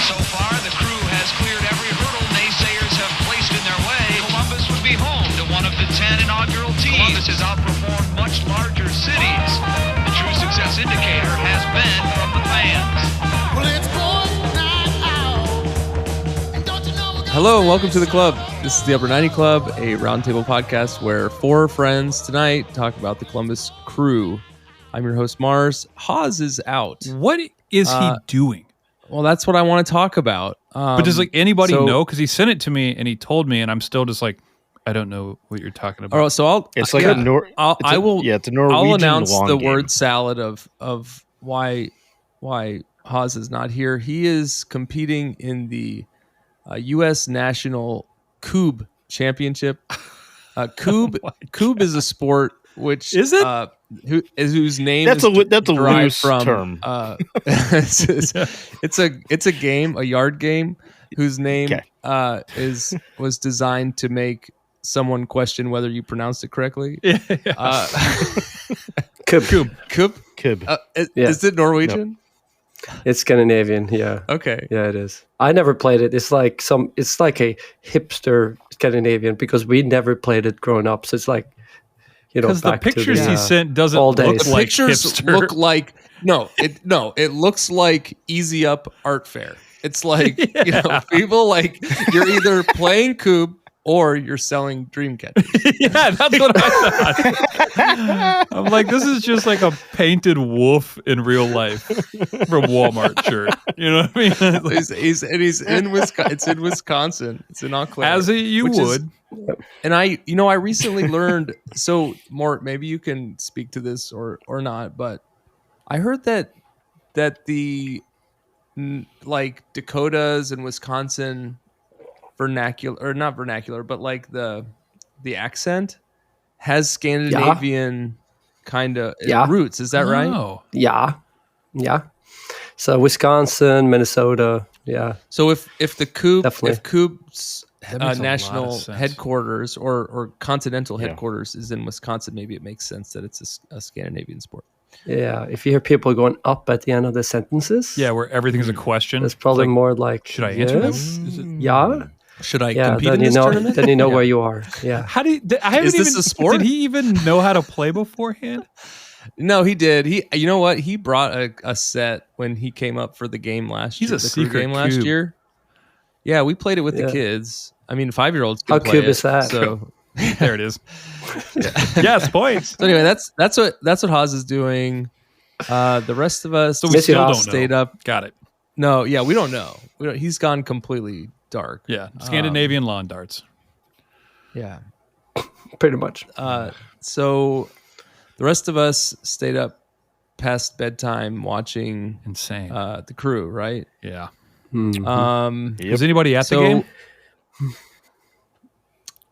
So far, the crew has cleared every hurdle naysayers have placed in their way. Columbus would be home to one of the 10 inaugural teams. Columbus has outperformed much larger cities. The true success indicator has been from the fans. Well, it's going out. And don't you know Hello and welcome to the club. This is the Upper 90 Club, a roundtable podcast where four friends tonight talk about the Columbus Crew. I'm your host, Mars. Haas is out. What is he doing? Well, that's what I want to talk about. But does anybody know? Because he sent it to me and he told me, and I'm still just like, I don't know what you're talking about. All right, so it's a Norwegian I'll announce long the game. word salad of why Haas is not here. He is competing in the U.S. National Cube Championship. Cube is a sport which is it? Whose name that's is a loose from, term. It's a game, a yard game, whose name was designed to make someone question whether you pronounced it correctly. Cube. Is it Norwegian? No. It's Scandinavian, yeah. Okay. Yeah, it is. I never played it. It's like a hipster Scandinavian because we never played it growing up. So it's like, because the pictures he sent doesn't all look days. like pictures hipster. look like it looks like Easy Up Art Fair. It's like people like you're either playing Cube or you're selling Dreamcatchers. Yeah, that's what I thought. I'm like, this is just like a painted wolf in real life from Walmart shirt. You know what I mean? he's in Wisconsin. It's in Wisconsin. It's in Eau Claire. As you would. And I recently learned. So, Mort, maybe you can speak to this or not. But I heard that the like Dakotas and Wisconsin vernacular, or not vernacular, but like the accent has Scandinavian kind of roots. Is that right? Yeah. So Wisconsin, Minnesota, yeah. So if Cube's That national headquarters or continental headquarters is in Wisconsin, maybe it makes sense that it's a Scandinavian sport. Yeah, if you hear people going up at the end of the sentences. Yeah, where everything's a question. It's probably more like, should I answer yes? this? Yeah. Should I compete in this know, tournament? Then you know where you are. Yeah. How do is this a sport? Did he even know how to play beforehand? No, he did. You know what? He brought a set when he came up for the game last year. He's a secret game last Cube. year. Yeah, we played it with the kids. I mean, 5-year-olds can How play Cube it. is that? So There it is. Yes, points. So anyway, that's what Haas is doing. The rest of us, So we still don't stayed know. up. Got it. No, yeah, we don't know. He's gone completely dark. Yeah, Scandinavian lawn darts. Yeah. Pretty much. So the rest of us stayed up past bedtime watching Insane. the Crew, right? Yeah. Mm-hmm. Was anybody at the game?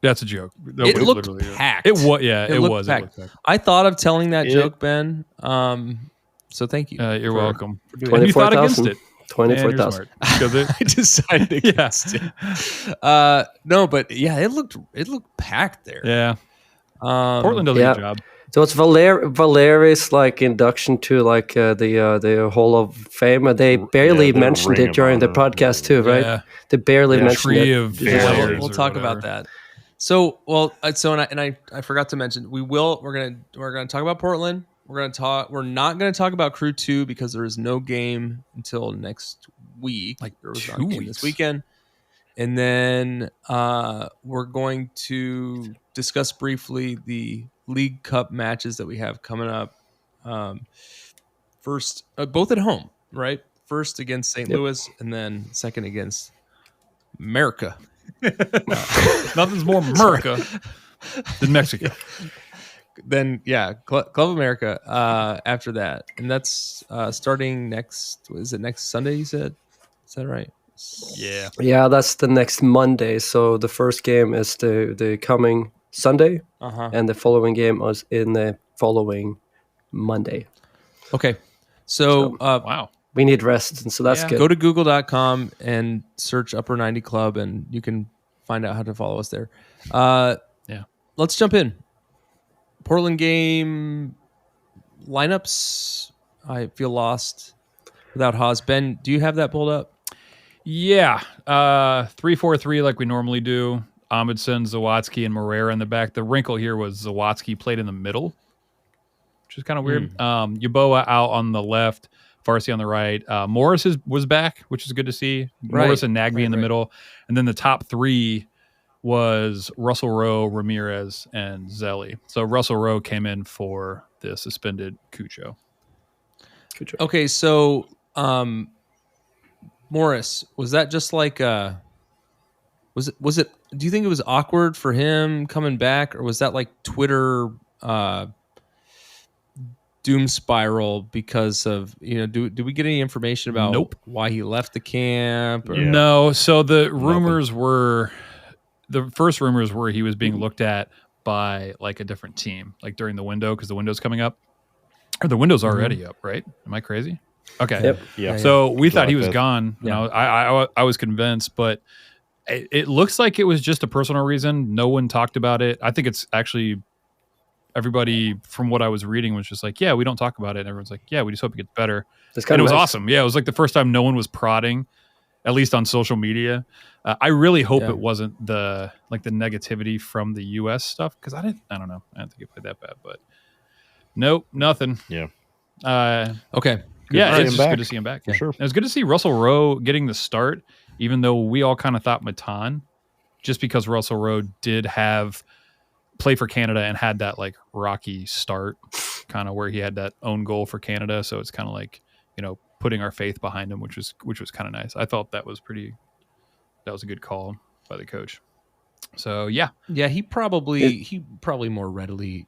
That's a joke. It looked packed. It was. Yeah, it looked was. packed. I thought of telling that joke, Ben. So thank you. You're welcome. And you thought against it. 24,000. I decided against it. No, but yeah, it looked packed there. Yeah. Portland does a good job. So it's Valeri's like induction to like the Hall of Fame. They barely mentioned it during the podcast too, right? Yeah. They barely mentioned Tree it. of We'll Valeri's talk or about whatever. that. So I forgot to mention we're gonna talk about Portland. We're not gonna talk about Crew 2 because there is no game until next week. Like there was 2 not a game weeks this weekend. And then we're going to discuss briefly the League Cup matches that we have coming up. First, both at home, right? First against St. Louis, and then second against America. Nothing's more America than Mexico. Then Club America after that, and that's starting next. Is it next Sunday? You said, is that right? Yeah. Yeah, that's the next Monday. So the first game is the coming Sunday, and the following game was in the following Monday. Okay, so wow, we need rest, and so that's good. Go to google.com and search Upper 90 Club, and you can find out how to follow us there. Let's jump in. Portland game lineups. I feel lost without Haas. Ben, do you have that pulled up? Yeah, 3-4-3 like we normally do. Amundsen, Zawadzki, and Moreira in the back. The wrinkle here was Zawadzki played in the middle, which is kind of weird. Yeboah out on the left, Farsi on the right. Morris was back, which is good to see. Right. Morris and Nagby in the middle. And then the top three was Russell Rowe, Ramirez, and Zelly. So Russell Rowe came in for the suspended Cucho. Okay, so Morris, was that just like was it do you think it was awkward for him coming back, or was that like Twitter doom spiral because of, do we get any information about why he left the camp? Or? No, so the rumors were, the first rumors were he was being looked at by like a different team, like during the window, because the window's coming up. Or the window's already up, right? Am I crazy? Okay. Yep. Yeah. So we thought he was gone. Yeah. I was convinced, but it looks like it was just a personal reason. No one talked about it. I think it's actually, everybody from what I was reading was just like, yeah, we don't talk about it. And everyone's like, yeah, we just hope it gets better. And it was awesome. Yeah, it was like the first time no one was prodding, at least on social media. I really hope it wasn't the negativity from the US stuff, because I don't know. I don't think it played that bad, but nope, nothing. Yeah. Okay. Yeah, it's just good to see him back. For sure. It was good to see Russell Rowe getting the start, even though we all kind of thought Matan, just because Russell Rowe did play for Canada and had that like rocky start, kind of where he had that own goal for Canada. So it's kind of like, putting our faith behind him, which was kind of nice. I thought that was a good call by the coach. So yeah. Yeah, he probably more readily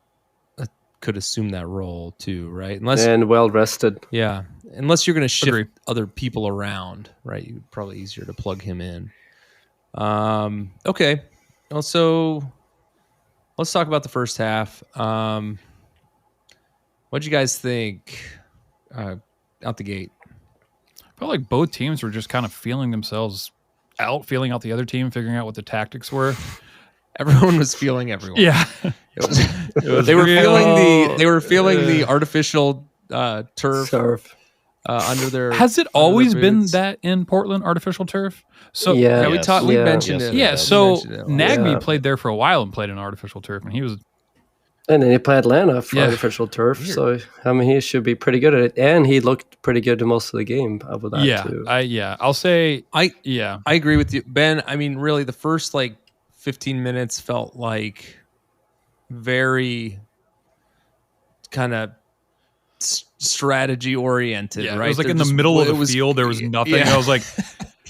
could assume that role too, right? And well rested. Yeah, unless you're going to shift other people around, right? You'd probably easier to plug him in. Okay. Also, let's talk about the first half. What'd you guys think out the gate? I felt like both teams were just kind of feeling themselves out, feeling out the other team, figuring out what the tactics were. Everyone was feeling everyone. Yeah. They were feeling the artificial turf under their. Has it always been that in Portland, artificial turf? So we mentioned it. Yeah, so Nagby played there for a while and played in artificial turf, and he was. And then he played Atlanta for artificial turf, so he should be pretty good at it, and he looked pretty good most of the game. I would too. I'll say I agree with you, Ben. I mean, really, the first 15 minutes felt like very kind of strategy oriented, right? It was like in the middle of the field, there was nothing. I was like,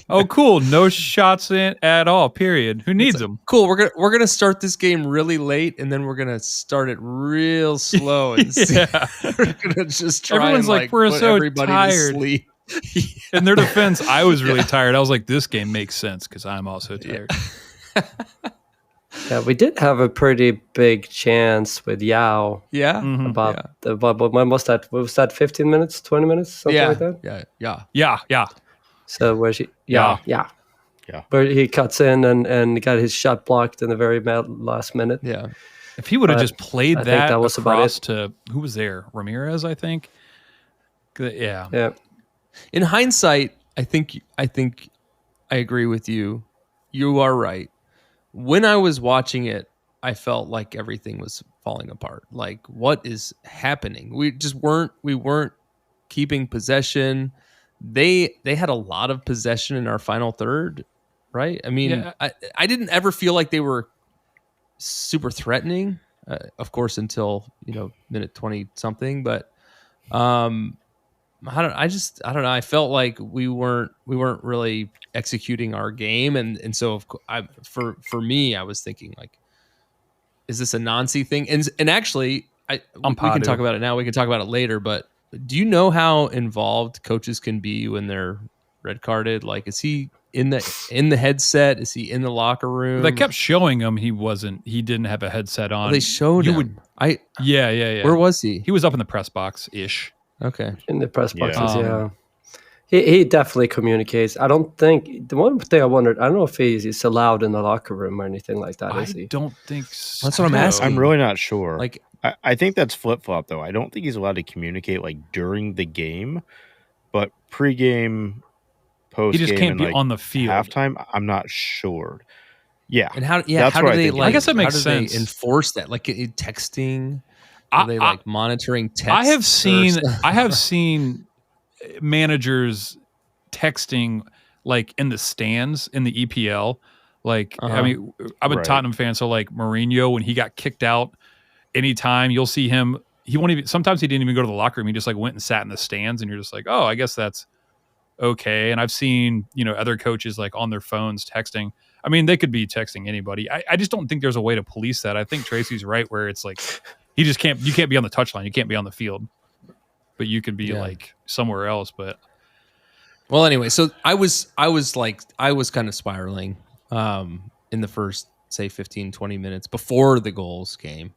oh, cool, no shots in at all. Period. Who needs them? Cool. We're gonna start this game really late, and then we're gonna start it real slow. And we're gonna just try. Everyone's and, we're put so everybody tired. To sleep. In their defense, I was really tired. I was like, this game makes sense because I'm also tired. Yeah, we did have a pretty big chance with Yao. Yeah. But when was that? Was that 15 minutes, 20 minutes, something like that? Yeah. So where she, where he cuts in and got his shot blocked in the very last minute. Yeah. If he would have just played that was across to who was there, Ramirez, I think. Yeah. Yeah. In hindsight, I think I agree with you. You are right. When I was watching it, I felt like everything was falling apart. Like, what is happening? We weren't keeping possession. They had a lot of possession in our final third, right? I mean, I didn't ever feel like they were super threatening, of course, until minute 20 something. But I don't know. I felt like we weren't really executing our game, and so for me, I was thinking like, is this a Nancy thing? And actually, we can talk about it now. We can talk about it later. But do you know how involved coaches can be when they're red carded? Like, is he in the headset? Is he in the locker room? They kept showing him he didn't have a headset on. They showed him. Yeah. Where was he? He was up in the press box ish. Okay. In the press boxes, He definitely communicates. I don't think, the one thing I wondered, I don't know if he's allowed in the locker room or anything like that, is he? I don't think so. That's what I'm asking. I'm really not sure. Like, I think that's flip-flop, though. I don't think he's allowed to communicate, during the game, but pre-game, post He just game can't and be like on the field. halftime. I'm not sure. Yeah, And how that's how what do I they think it like? I guess that makes how do they sense. enforce that? Like texting? I- Are they I- like monitoring texts? I have or seen something? I have seen managers texting like in the stands in the EPL. Like I mean, I'm a Right. Tottenham fan, so like Mourinho when he got kicked out, anytime you'll see him, he won't even. Sometimes he didn't even go to the locker room. He just like went and sat in the stands, and you're just like, oh, I guess that's okay. And I've seen other coaches like on their phones texting. I mean, they could be texting anybody. I just don't think there's a way to police that. I think Tracy's right where it's like he just can't. You can't be on the touchline. You can't be on the field, but you could be like somewhere else. But well, anyway, so I was kind of spiraling in the first say 15, 20 minutes before the goals came.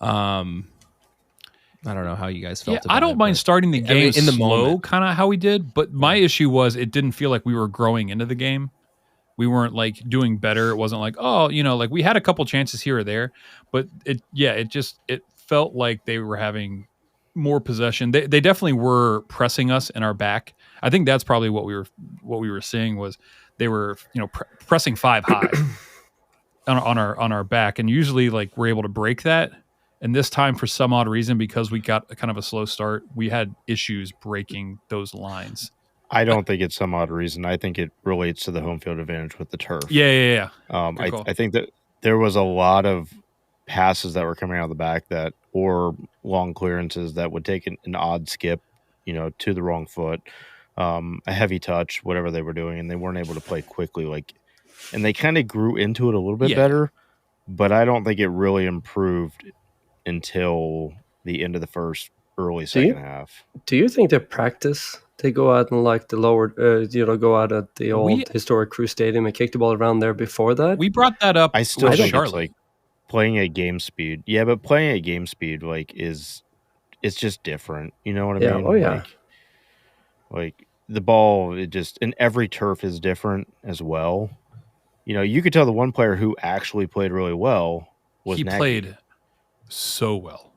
I don't know how you guys felt. I don't mind starting the game in the slow, kind of how we did. But my issue was it didn't feel like we were growing into the game. We weren't like doing better. It wasn't like, oh, like we had a couple chances here or there, but it felt like they were having more possession. They definitely were pressing us in our back. I think that's probably what we were seeing was they were, pressing 5 high on our back. And usually like we're able to break that. And this time for some odd reason, because we got kind of a slow start, we had issues breaking those lines. I don't think it's some odd reason. I think it relates to the home field advantage with the turf. Yeah. I think that there was a lot of passes that were coming out of the back or long clearances that would take an odd skip, to the wrong foot, a heavy touch, whatever they were doing, and they weren't able to play quickly. And they kind of grew into it a little bit better, but I don't think it really improved until the end of the first early second half. Do you think they practice? They go out and like the lower, go out at the old historic Crew Stadium and kick the ball around there before that? We brought that up. I still with think Charlotte. it's like playing at game speed. Yeah, but playing at game speed it's just different. You know what I mean? Oh yeah. Like the ball, and every turf is different as well. You could tell the one player who actually played really well was Nagy. Played so well.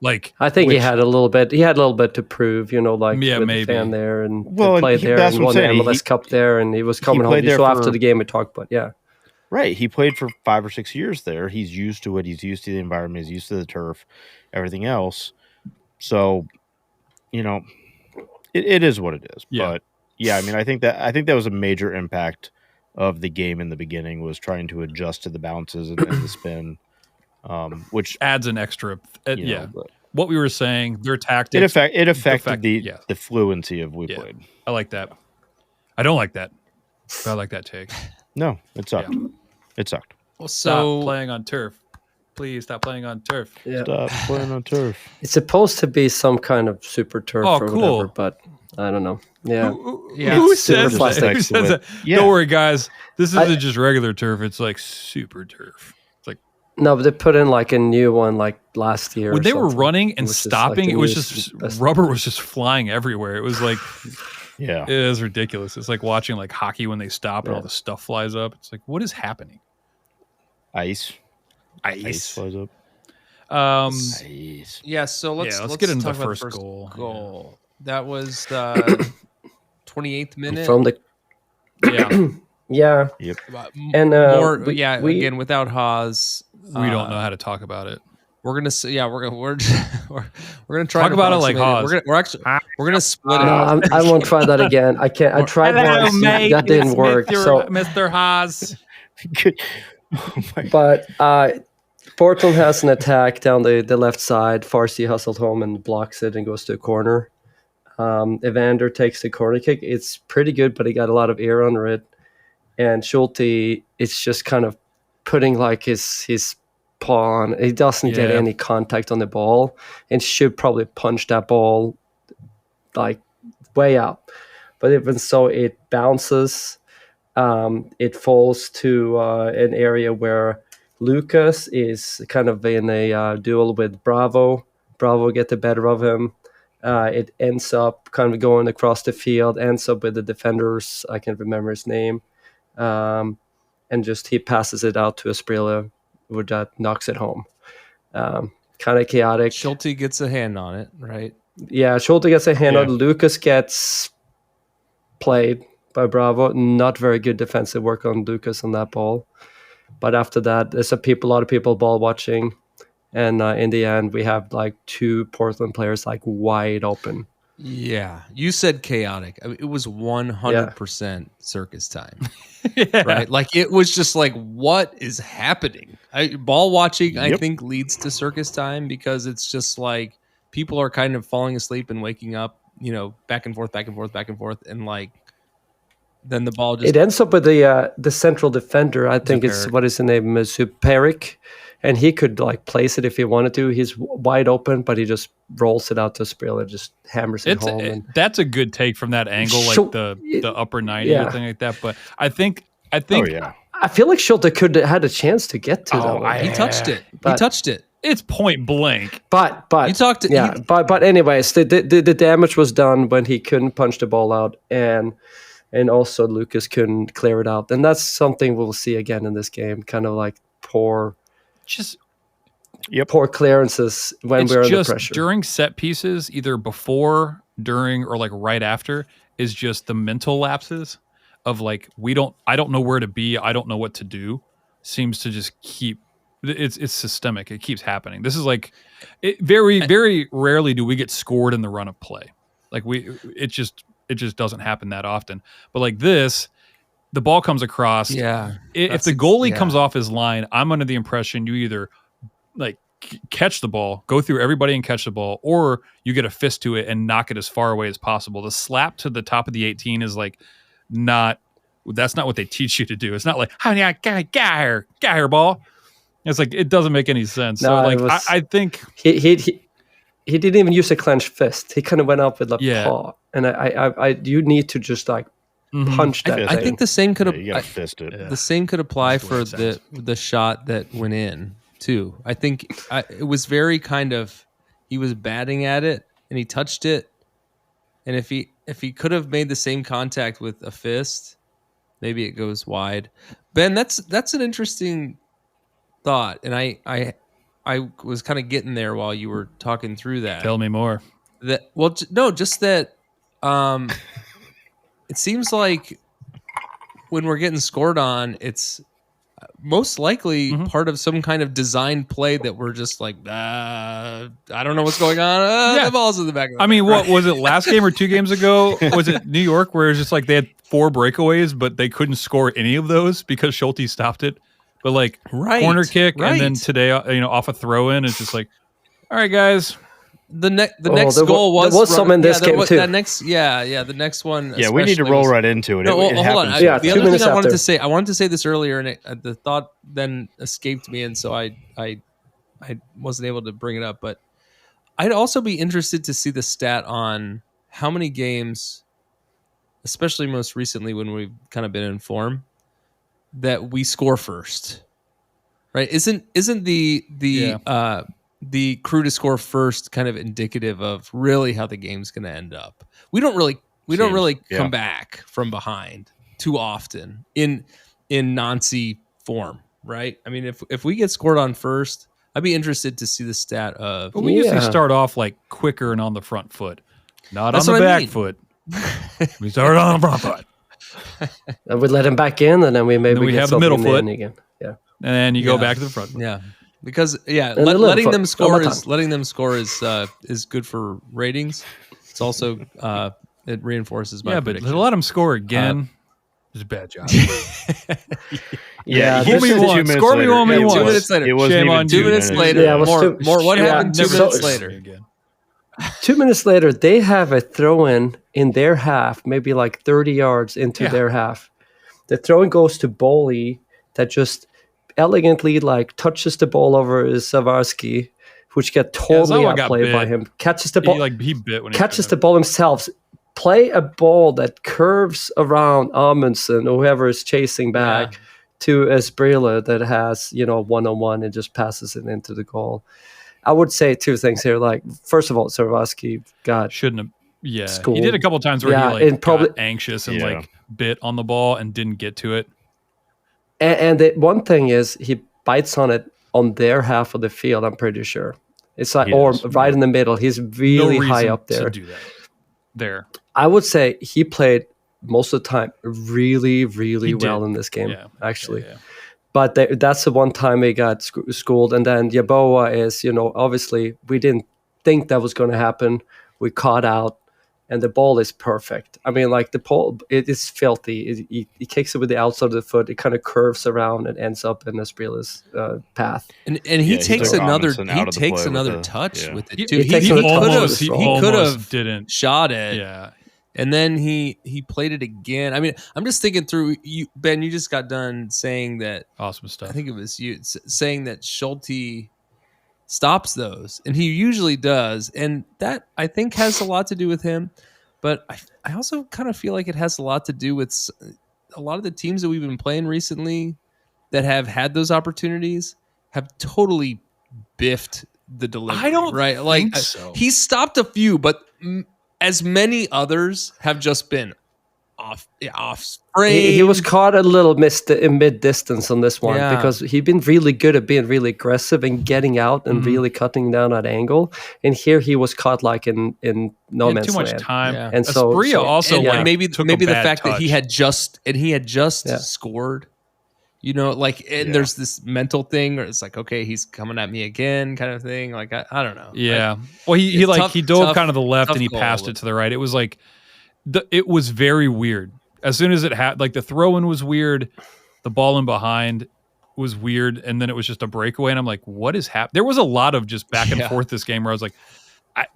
Like I think he had a little bit. He had a little bit to prove, with maybe. the fan there and and played there that's and what won I'm the saying. MLS Cup there, and he was coming home. played there So after for- the game, we talked, but yeah, Right. He played for 5 or 6 years there. He's used to it. He's used to the environment. He's used to the turf, everything else. So, it is what it is. Yeah. But yeah, I mean, I think that was a major impact of the game in the beginning was trying to adjust to the bounces and the spin, which adds an extra. but What we were saying, their tactics. it affected the fluency of we played. I like that. I don't like that. But I like that take. No, it sucked. It sucked. Well, Stop playing on turf. Please stop playing on turf. yeah. Stop playing on turf. It's supposed to be some kind of super turf Oh, or cool. whatever, but I don't know. Yeah, Who says that? plastic Who says that? Yeah. Don't worry, guys. This isn't just regular turf. It's like super turf. It's like no, but they put in like a new one like last year. when or they were something. running and It was just like stopping, the it was newest- just rubber was just flying everywhere. It was like Yeah. it is ridiculous. It's like watching like hockey when they stop and all the stuff flies up. It's like what is happening? Ice Ice. flies up. Ice. yeah. So let's get into talk the about first goal. Goal. That was the 28th minute. from the Yeah. yeah, Yep. and we again without Haas. We don't know how to talk about it. We're gonna say we're gonna try Talk to about it like approximate Haas. We're gonna split it. No, I won't try that again. I can't. I tried once. That didn't work. So, Mr. Haas. Oh my but Portland has an attack down the left side. Farsi hustled home and blocks it and goes to a corner. Evander takes the corner kick. It's pretty good, but he got a lot of air under it. And Schulte is just kind of putting like his paw on. He doesn't get any contact on the ball and should probably punch that ball like way out. But even so, it bounces. It falls to an area where Lucas is kind of in a duel with Bravo. Bravo get the better of him. It ends up kind of going across the field, ends up with the defenders. I can't remember his name. And just he passes it out to Esprilla, who that knocks it home. Kind of chaotic. Schulte gets a hand on it, right? Yeah, Schulte gets a hand on it. Lucas gets played by Bravo. Not very good defensive work on Lucas on that ball. But after that, there's a lot of people ball watching. And in the end, we have like 2 Portland players like wide open. Yeah, you said chaotic. I mean, it was 100% circus time, right? Like it was just like, what is happening? Ball watching, I think, leads to circus time because it's just like people are kind of falling asleep and waking up, you know, back and forth, and like then the ball just. It ends up with the central defender. I think it's what is the name, Superic. And he could like place it if he wanted to. He's wide open, but he just rolls it out to Sprilla, just hammers it home. That's a good take from that angle, like the upper 90 or something like that. But I think. I feel like Schulte could have had a chance to get to that. He touched it. He touched it. It's point blank. But you talked. But anyways, the damage was done when he couldn't punch the ball out, and also Lucas couldn't clear it out, and that's something we'll see again in this game. Kind of like poor clearances when we're under pressure. During set pieces, either before, during, or like right after, is just the mental lapses of like I don't know where to be, I don't know what to do. Seems to just keep it's systemic. It keeps happening. This is like very rarely do we get scored in the run of play. Like it just doesn't happen that often. But like this. The ball comes across. Yeah. If the goalie comes off his line, I'm under the impression you either like catch the ball, go through everybody and catch the ball, or you get a fist to it and knock it as far away as possible. The slap to the top of the 18 is like that's not what they teach you to do. It's not like, honey, I got her ball. It's like, it doesn't make any sense. So like, I think he didn't even use a clenched fist. He kind of went up with a paw. And you need to just like, punch that. I think the same could you gotta fist it. The same could apply for the shot that went in too. I think it was very kind of he was batting at it and he touched it, and if he could have made the same contact with a fist, maybe it goes wide. Ben, that's an interesting thought, and I was kind of getting there while you were talking through that. Tell me more. Just that. It seems like when we're getting scored on, it's most likely part of some kind of design play that we're just like, I don't know what's going on. The ball's in the back of the net. what was it, last game or 2 games ago? Was it New York where it was just like they had 4 breakaways, but they couldn't score any of those because Schulte stopped it? But like corner kick and then today, off a throw in, it's just like, all right, guys. The next goal was there was some in this game too. The next one. Yeah, we need to roll right into it. No, hold on. The other thing I wanted to say this earlier, and the thought then escaped me, and so I wasn't able to bring it up. But I'd also be interested to see the stat on how many games, especially most recently when we've kind of been in form, that we score first. Right? Isn't the crew to score first kind of indicative of really how the game's going to end up? We don't really come back from behind too often in Nancy form, right? I mean, if we get scored on first, I'd be interested to see the stat of. But we usually start off like quicker and on the front foot, not on the back foot. We start on the front foot. And we let him back in, and then we have the middle foot again. Yeah, and then you go back to the front foot. Yeah. Because letting them score is good for ratings. It's also it reinforces my prediction. But to let them score again is a bad job. Yeah, score me one. Score me one. 2 minutes later. It wasn't Shame even on 2 minutes later. Yeah, more. What happened 2 minutes later? 2 minutes later, they have a throw-in in their half, maybe like 30 yards into their half. The throw-in goes to Boley that just elegantly like touches the ball over Zavarsky, which got totally outplayed by him. Catches the ball. He bit when catches the ball himself. Play a ball that curves around Amundsen or whoever is chasing back to Esbrilla that has 1-on-1 and just passes it into the goal. I would say 2 things here. Like, first of all, Zavarsky shouldn't have. Yeah, schooled. He did a couple of times where he got anxious and like bit on the ball and didn't get to it. And the one thing is he bites on it on their half of the field, I'm pretty sure. It's like, right in the middle. He's really high up there. To do that. There. I would say he played most of the time really, really He well did. in this game, Yeah. actually. Yeah. But that's the one time he got schooled. And then Yaboa is, obviously we didn't think that was going to happen. We caught out, and the ball is perfect. I mean, like the ball, it is filthy. He kicks it with the outside of the foot. It kind of curves around and ends up in Esprilla's path. And he takes took another Amundsen out of the play with touch yeah. with it He, too. he takes he another touch almost, with he the ball. could almost have didn't. shot it. Yeah. And then he played it again. I mean, I'm just thinking through. Ben, you just got done saying that. Awesome stuff. I think it was you saying that Schulte stops those, and he usually does, and that I think has a lot to do with him. But I also kind of feel like it has a lot to do with a lot of the teams that we've been playing recently that have had those opportunities have totally biffed the delivery. I don't right like think so. He stopped a few, but as many others have just been off frame. He was caught a little in mid distance on this one Yeah. because he'd been really good at being really aggressive and getting out and really cutting down at angle. And here he was caught like in no He had man's too much land. time. Yeah. And so Asprilla also and like maybe took a the bad fact that he touch. had just Yeah. scored, there's this mental thing where it's like, okay, he's coming at me again kind of thing. Like I don't know. Yeah. Well, he it's tough- he dove tough- kind of the left tough and he call. passed it to the right. It was like it was very weird. As soon as it had like the throw in was weird, the ball in behind was weird, and then it was just a breakaway. And I'm like, what is happening? There was a lot of just back and forth this game where I was like,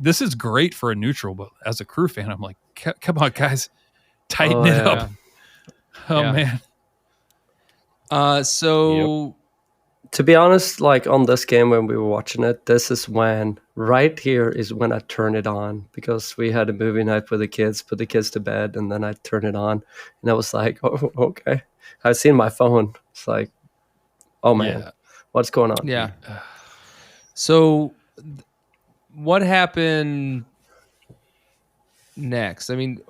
this is great for a neutral, but as a Crew fan, I'm like, come on, guys, tighten it up. Oh Yeah. man. So To be honest, like on this game when we were watching it, this is when right here is when I turn it on because we had a movie night with the kids, put the kids to bed, and then I turn it on, and I was like, oh, okay. I've seen my phone. It's like, oh man, what's going on? yeah. So what happened next? I mean,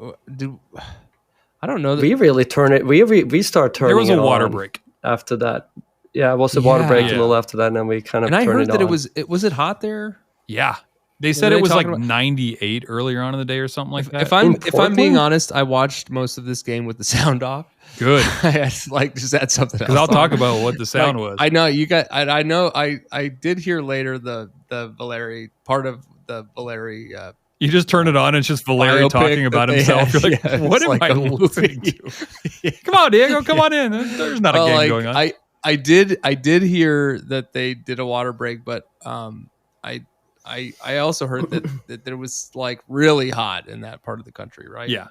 I don't know. We really turn it. We start turning. There was a it water on break after that. Yeah, it was a water break a little after that, and then we kind of. And I heard that on. it was hot there. Yeah. They said Were it they was like talking about- 98 earlier on in the day or something like that. If I'm Portland? being honest, I watched most of this game with the sound off. Good. I had to just add something else. Because I'll talk on. about what the sound Like, was. I know you got. I know. I did hear later the Valeri part of the Valeri. You just turn it on and it's just Valeri biopic talking about that they himself. had. You're like, Yeah, what it's am like I a listening movie. to? Come on, Diego, come on in. There's not a Well, game like, going on. I did hear that they did a water break, but I also heard that it was like really hot in that part of the country, right? Yeah.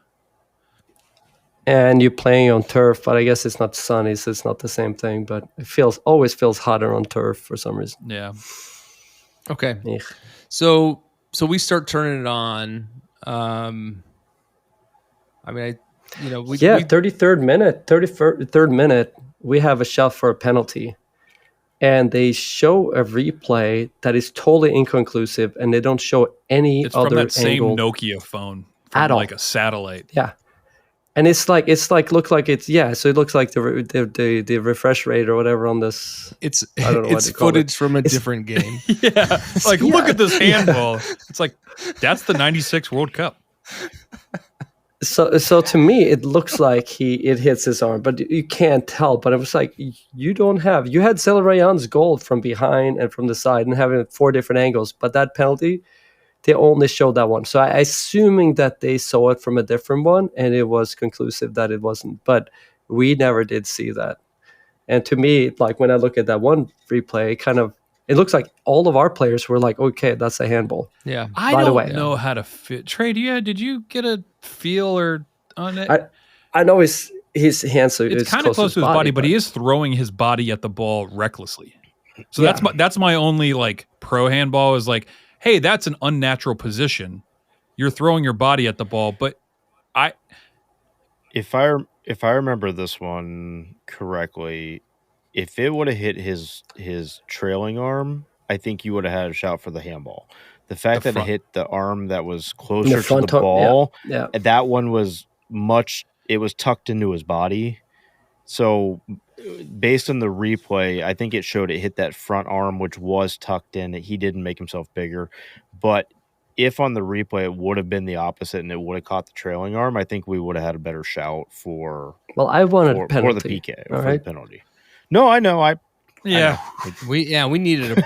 And you're playing on turf, but I guess it's not sunny, so it's not the same thing. But it always feels hotter on turf for some reason. Yeah. Okay. Yeah. So we start turning it on. I mean, we 33rd minute, we have a shot for a penalty, and they show a replay that is totally inconclusive, and they don't show any It's from other that same angle Nokia phone from at all. like a satellite. Yeah, and it's like look like it's So it looks like the refresh rate or whatever on this. it's I don't know what it's they call it. footage from a different game. Yeah. Like, look at this handball. It's like, that's the 96 World Cup. So to me, it looks like it hits his arm, but you can't tell. But it was like you had Zelly goal from behind and from the side and having 4 different angles, but that penalty, they only showed that one. So I assuming that they saw it from a different one, and it was conclusive that it wasn't. But we never did see that. And to me, like when I look at that one replay, it looks like all of our players were like, okay, that's a handball. Yeah. I By the don't way. know how to fit. Trey, did you get a feel or on it? I know his hands are It's kind of close to his body, but he is throwing his body at the ball recklessly. So that's my only like pro handball is like, hey, that's an unnatural position. You're throwing your body at the ball, but If I remember this one correctly, if it would have hit his trailing arm, I think you would have had a shot for the handball. The fact that it hit the arm that was closer to the ball, that one was it was tucked into his body. So based on the replay, I think it showed it hit that front arm, which was tucked in. He didn't make himself bigger, but if on the replay it would have been the opposite and it would have caught the trailing arm, I think we would have had a better shout for Well, I wanted a for penalty. the PK, all for right? the penalty. No, I know. Yeah. We needed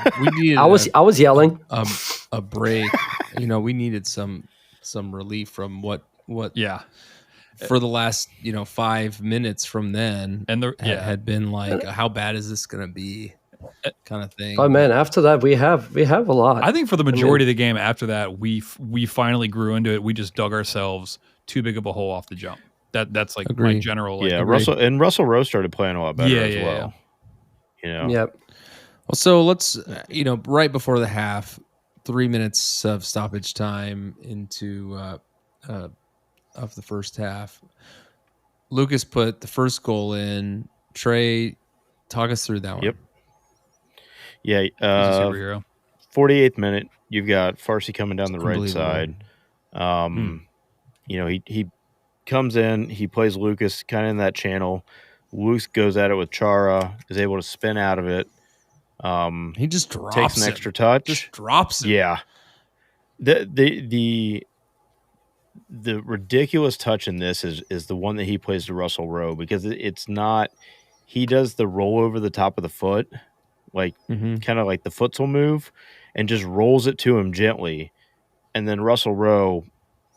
I was yelling. a break. We needed some relief from what Yeah. for the last 5 minutes from then, And had been like, how bad is this going to be, kind of thing. But man, after that we have a lot. I think for the majority of the game after that, we finally grew into it. We just dug ourselves too big of a hole off the jump. That's like my Agreed. general. yeah, Agreed. Russell Rowe started playing a lot better as well. Yep. Well, so let's right before the half, 3 minutes of stoppage time into of the first half. Lucas put the first goal in. Trey, talk us through that one. Yep. Yeah, He's a superhero. 48th minute, you've got Farsi coming down the right side. He comes in, he plays Lucas kind of in that channel. Lucas goes at it with Chara, is able to spin out of it. He just drops takes an extra touch. Just drops it. Yeah. The ridiculous touch in this is the one that he plays to Russell Rowe, because it's not, he does the roll over the top of the foot, like kind of like the futsal move, and just rolls it to him gently. And then Russell Rowe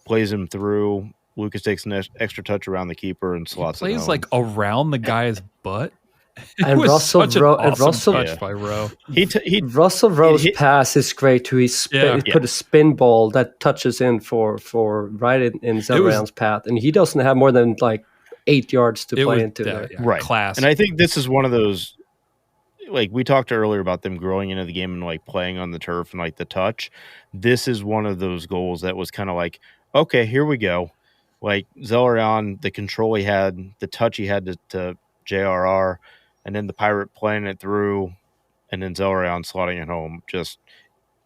plays him through. Lucas takes an extra touch around the keeper and slots it Plays home. like around the guy's butt. And Russell Rowe, touch by Rowe. Russell Rowe's pass is great too. He put a spin ball that touches in for right in Zeller's path, and he doesn't have more than like 8 yards to play into there. Yeah, right. Class. And I think this is one of those, like we talked earlier about them growing into the game and like playing on the turf and like the touch. This is one of those goals that was kind of like, okay, here we go. Like Zelerion, the control he had, the touch he had to JRR, and then the Pirate playing it through, and then Zelerion slotting it home. Just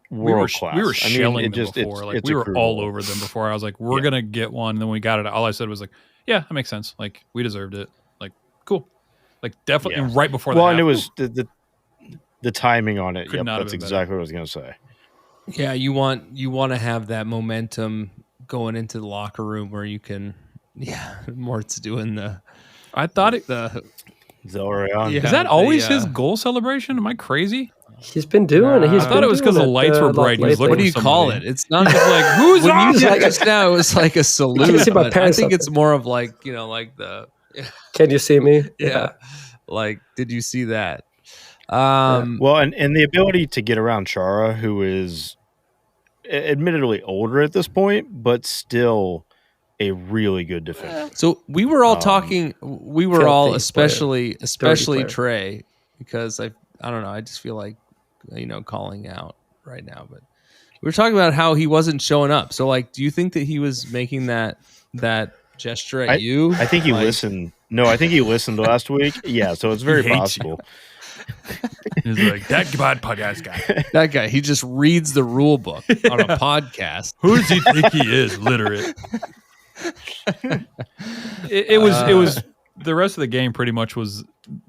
world class. We were shelling them just, before. it's we were all goal. over them before. I was like, we're going to get one. And then we got it. All I said was like, yeah, that makes sense. Like, we deserved it. Like, cool. Like, definitely right before that. Well, and it was the timing on it. Could not have that's been exactly better. what I was going to say. Yeah, you want to have that momentum going into the locker room where you can, Mort's doing the. I thought the Zelerion. Yeah. is that always his goal celebration? Am I crazy? He's been doing it. I thought it was because the lights were bright. He was looking What do you for call somebody. it? It's not just like who's When on you it? said- Just now it was like a salute. see my But I parents think up it's more of like like the Can you see me? yeah. Like, did you see that? Well, and the ability to get around Chara, who is admittedly older at this point, but still a really good defender. So we were all talking. We were all, filthy especially player. Trey, because I don't know. I just feel like calling out right now. But we were talking about how he wasn't showing up. So like, do you think that he was making that gesture at you? I think he listened. No, I think he listened last week. Yeah, so it's very hates possible. He's like, that bad podcast guy. That guy, he just reads the rule book on a podcast. Who does he think he is? Literate. It was the rest of the game pretty much was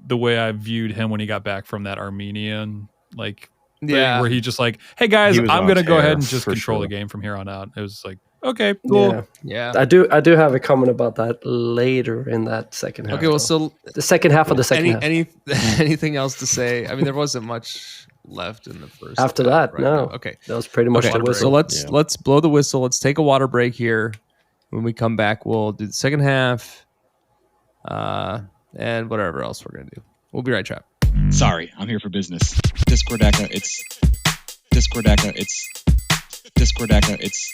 the way I viewed him when he got back from that Armenian thing, where he just like, hey guys, I'm gonna go ahead and just control the game from here on out. It was like, okay, cool. Yeah. I do have a comment about that later in that second half. Okay, well, so the second half of the second half. anything else to say? I mean, there wasn't much left in the first. After half, that, right? no. Okay. That was pretty much the So whistle. let's blow the whistle. Let's take a water break here. When we come back, we'll do the second half, and whatever else we're gonna do. We'll be right back. Sorry, I'm here for business. Discord Echo, it's Discord Echo, it's Discord Echo, it's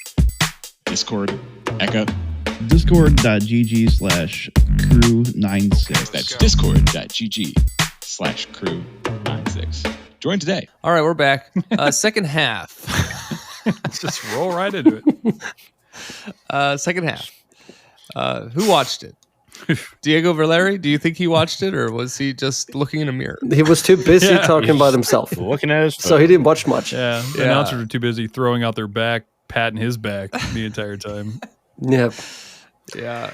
Discord Echo. Discord.gg/crew96. That's discord.gg/crew96. Join today. All right, we're back. Second half. Let's just roll right into it. Second half. Who watched it? Diego Valeri? Do you think he watched it, or was he just looking in a mirror? He was too busy talking about himself, Looking at his so he didn't watch much. Yeah, the announcers were too busy throwing out their back, patting his back the entire time. Yeah, Yeah.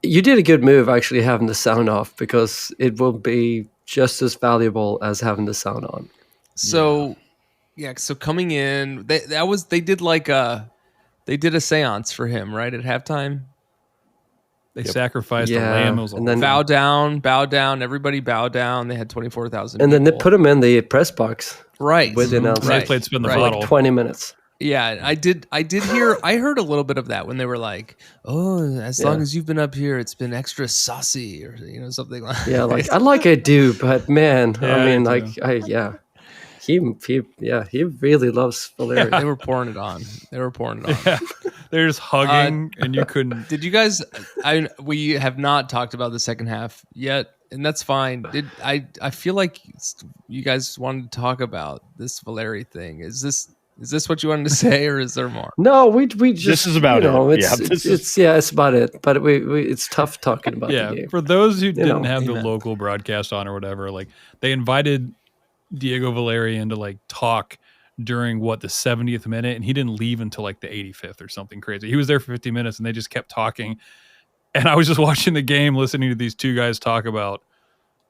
you did a good move actually having the sound off, because it will be just as valuable as having the sound on. So Yeah, so coming in, they did a seance for him, right, at halftime. They sacrificed a Yeah, lamb. It was and then- Bow down, everybody bow down. They had 24,000 And then they people. put him in the press box right with the announcement. They played spin the Right. bottle. Like 20 minutes. Yeah, I heard a little bit of that when they were like, "Oh, as long as you've been up here, it's been extra saucy," or something like. Yeah, like I do, but man, Yeah, I mean, I do like, he really loves Valeri. They were pouring it on. Yeah. They're just hugging, and you couldn't. Did you guys? We have not talked about the second half yet, and that's fine. I feel like you guys wanted to talk about this Valeri thing. Is this what you wanted to say, or is there more? No, we just This is about it. It's about it. But it's tough talking about the game. For those who didn't have the Amen. local broadcast on or whatever, like they invited Diego Valeri in to like talk during the 70th minute, and he didn't leave until like the 85th or something crazy. He was there for 50 minutes, and they just kept talking. And I was just watching the game, listening to these two guys talk about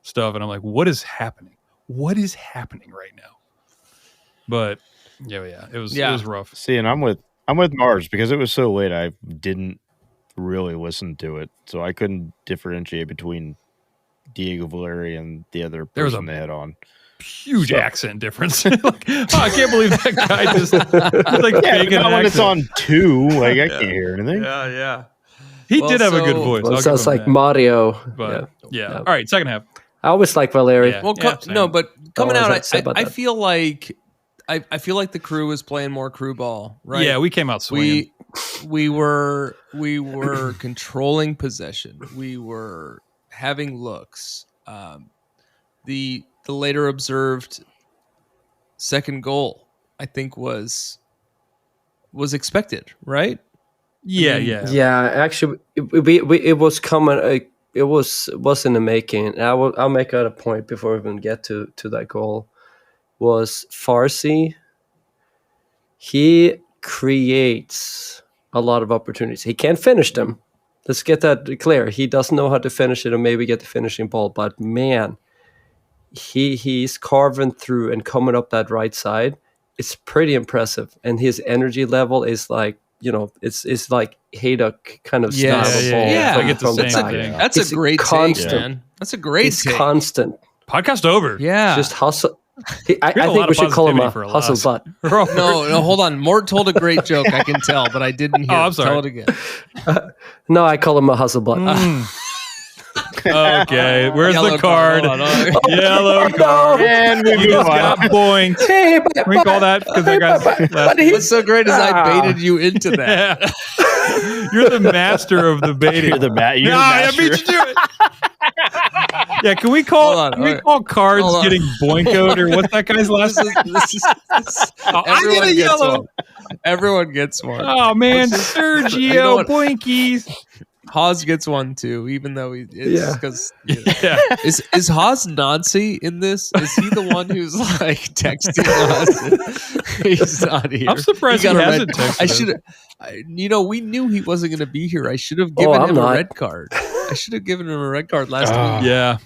stuff, and I'm like, what is happening? What is happening right now? But it was rough. See, and I'm with Mars because it was so late. I didn't really listen to it, so I couldn't differentiate between Diego Valeri and the other There was person they had on. Huge accent difference. Like, I can't believe that guy just like faking an when accent. it's on 2, like I can't hear anything. Yeah. He Well, did have a good so- voice. Well, I'll it sounds give him like that. Mario. But Yeah. all right, second half. I always like Valeri. Yeah. Well, same. no, but coming All I out, have to say about I that. feel like I feel like the crew was playing more crew ball, right? Yeah, we came out swinging. we were controlling possession. We were having looks. The later observed second goal, I think, was expected, right? Yeah. Yeah, actually, it was coming. It was in the making. And I'll make out a point before we even get to that goal. Was Farsi? He creates a lot of opportunities. He can't finish them. Let's get that clear. He doesn't know how to finish it, or maybe get the finishing ball. But man, he's carving through and coming up that right side. It's pretty impressive, and his energy level is like, it's like Haydock kind of style of ball. Yeah. from- I get the from same back. thing. That's It's a great constant. take, man. That's a great It's take. constant. Podcast over. Yeah. Just hustle. I We had a lot think of we should call him a positivity for a hustle loss. butt. no, hold on. Mort told a great joke. I can tell, but I didn't hear. Oh, I'm it. sorry. Tell it again. No, I call him a hustle butt. Okay, where's Yellow the card? Hold on. Yellow card. And we You move just got on. boinked. Hey, Can we call that because I got last. What's so great is I baited you into that. Yeah. You're the master of the baiting. You're the you're Nah, I the beat master. you to it. Yeah, can we call Hold on, can we alright. call cards Hold on. getting boinkoed or what's that guy's last This name? is Oh, I everyone get a gets yellow. one. Everyone gets one. Oh man, You Sergio know what? Boinkies. Haas gets one too, even though it's Yeah. because Yeah. is Haas Nazi in this? Is he the one who's like texting us? He's not here. I'm surprised got he a hasn't red- texted I us. should. We knew he wasn't going to be here. I should have given I'm him not. a red card. I should have given him a red card last Ah. week. Yeah.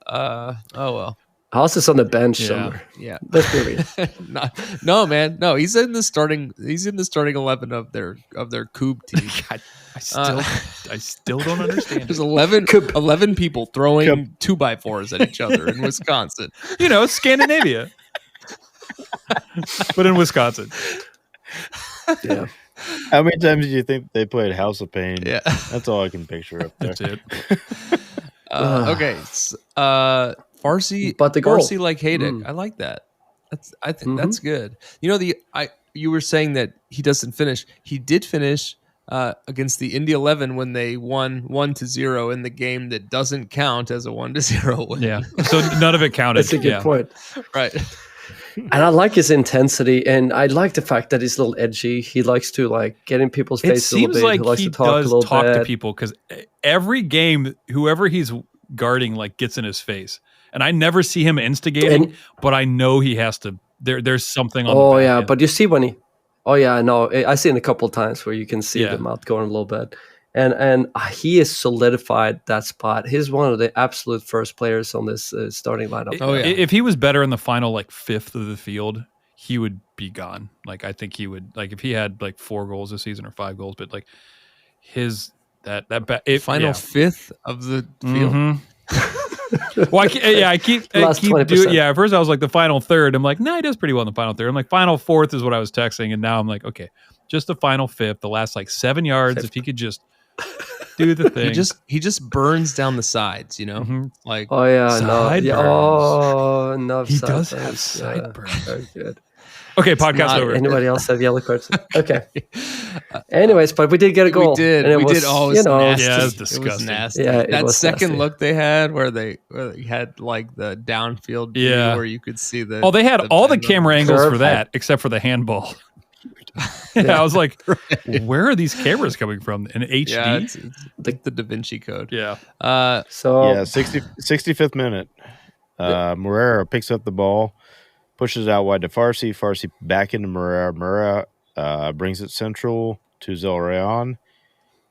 Oh well. House is on the bench Yeah. somewhere. Yeah. Let's be real. No, man. No, he's in the starting 11 of their Coob team. God, I still don't understand. There's it. 11 people throwing 2x4s at each other in Wisconsin. You know, Scandinavia. But in Wisconsin. Yeah. How many times do you think they played House of Pain? Yeah. That's all I can picture up there. That's it. Okay. Farsi, But the goal. Farsi like Haydick. I like that. I think that's good. You were saying that he doesn't finish. He did finish against the Indy 11 when they won 1-0 in the game that doesn't count as a 1-0 win. Yeah. So none of it counted. That's a good Yeah. point. Right. And I like his intensity, and I like the fact that he's a little edgy. He likes to get in people's It face a little seems bit. like he likes he to talk a does little talk bit. to people because every game, whoever he's guarding gets in his face, and I never see him instigating, And- but I know he has to. There's something on. Oh the back yeah, end. but you see when he. Oh yeah, no, I seen a couple of times where you can see Yeah. the mouth going a little bit, and he has solidified that spot. He's one of the absolute first players on this starting lineup. Oh, yeah. If he was better in the final fifth of the field, he would be gone. Like I think he would, like if he had like 4 goals this season or 5 goals, but like his Final fifth of the field. Well, I keep Last doing. 20%. Yeah, at first I was like the final third. I'm like, no, he does pretty well in the final third. I'm like, final fourth is what I was texting, and now I'm like, okay, just the final fifth, the last like 7 yards. If he could just do the thing, He just burns down the sides, you know, Mhm. like Oh yeah, no, yeah, Sideburns. oh no, He does sideburns, have yeah, sideburns. very good. okay, podcast over. Anybody else have yellow cards? Okay. Anyways, but we did get a goal. We did. and it We was, did. Oh, you know, nasty. Yeah, it was It was disgusting. nasty. Yeah, it that was second nasty. look they had where they had like the downfield view Yeah. where you could see the. Oh, they had all the bend of camera angles for curve. that, except for the handball. Yeah, I was like, where are these cameras coming from? In HD? Yeah, it's the Da Vinci Code. Yeah. So Yeah, 65th minute. Moreira picks up the ball, pushes it out wide to Farsi. Farsi back into Moreira. Moreira brings it central to Zelrayan.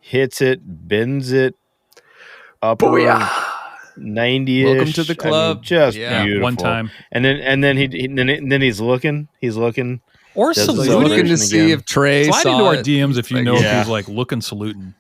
Hits it, bends it upper Booyah. 90. Welcome to the club. Just Yeah, beautiful. one time. And then he's looking. Or Does the Looking saluting. to celebration see again. if Trey Slide saw into our it. DMs if you Like, know if yeah. he's like looking saluting.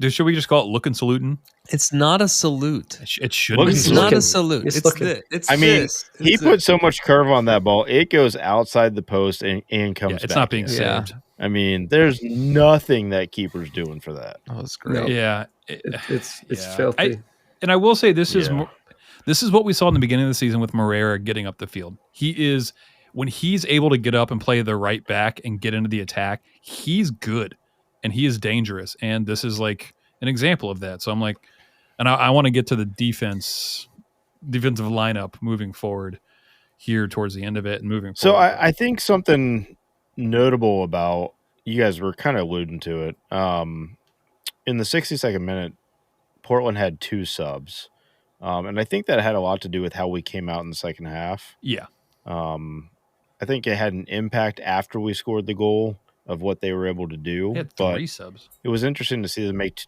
Should we just call it looking saluting? It's not a salute. It should Looking be. It's He's not looking. a salute. He's It's looking. it's I mean, this. he It's put so much curve on that ball. It goes outside the post and comes Yeah, it's back not being in. Yeah. saved. I mean, there's nothing that keeper's doing for that. That was great. Yeah. it's Yeah. filthy. And I will say this is Yeah. this is what we saw in the beginning of the season with Moreira getting up the field. He is, when he's able to get up and play the right back and get into the attack, he's good and he is dangerous. And this is like an example of that. So I'm like, and I want to get to the defensive lineup moving forward here towards the end of it and moving So forward. I think something notable about, you guys were kind of alluding to it. In the 62nd minute, Portland had 2 subs. And I think that had a lot to do with how we came out in the second half. Yeah. I think it had an impact after we scored the goal of what they were able to do. He had But 3 subs. it was interesting to see them make.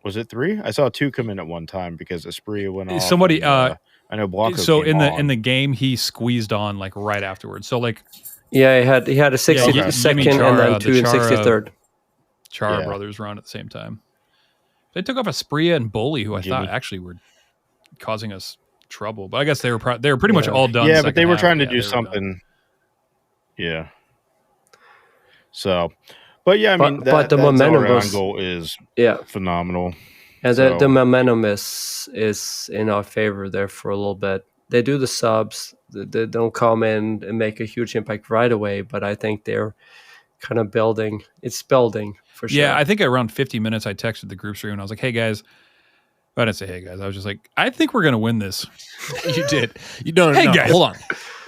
Was it 3? I saw 2 come in at one time because Espria went off. Somebody, and, I know Blanco. So came in on. the game, he squeezed on like right afterwards. So like Yeah, he had a 62nd Jimmy and Chara, then 2 the in Chara- 63rd. Chara Yeah. brothers were on at the same time. They took off Espria and Boley, who I Jimmy. thought actually were causing us trouble. But I guess they were pretty much all done. Yeah, second but they were half. trying to Yeah, do they were done. something. Yeah. So, but yeah, I But- mean, but the that momentum Zelrayan was- goal is Yeah, phenomenal. and So- the momentum is in our favor there for a little bit. They do the subs. They don't come in and make a huge impact right away, but I think they're kind of building. It's building for sure. Yeah, I think around 50 minutes, I texted the group stream and I was like, "Hey guys," I didn't say "Hey guys." I was just like, "I think we're gonna win this." You did. You don't. Hey, no, guys. hold on.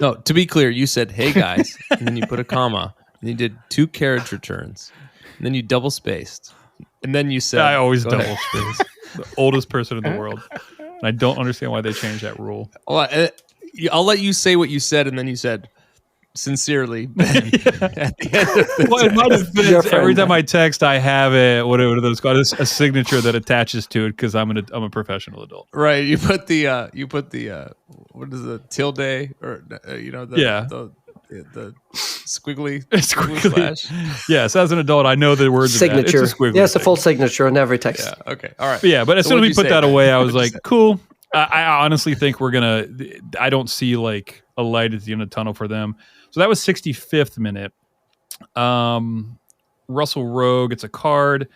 No, to be clear, you said "Hey guys," and then you put a comma, and you did 2 carriage returns, and then you double spaced, and then you said, I always Go double ahead. space. The oldest person in the world, and I don't understand why they changed that rule. I'll let you say what you said, and then you said, "Sincerely." Ben," at the end of the Well, in my text. defense, Your friend. every time I text, I have it. What are those called? A signature that attaches to it because I'm a professional adult. Right, you put the what is the tilde or the squiggly Squiggly. slash. Yes, as an adult, I know the words. signature. Of that. It's a squiggly Yeah, it's a thing. full signature on every text. Yeah. Okay. All right. But yeah, but as So soon as what'd we you put say? that away, I was What'd you like, cool. I honestly think we're gonna. I don't see like a light at the end of the tunnel for them. So that was 65th minute. Russell Rowe gets a card,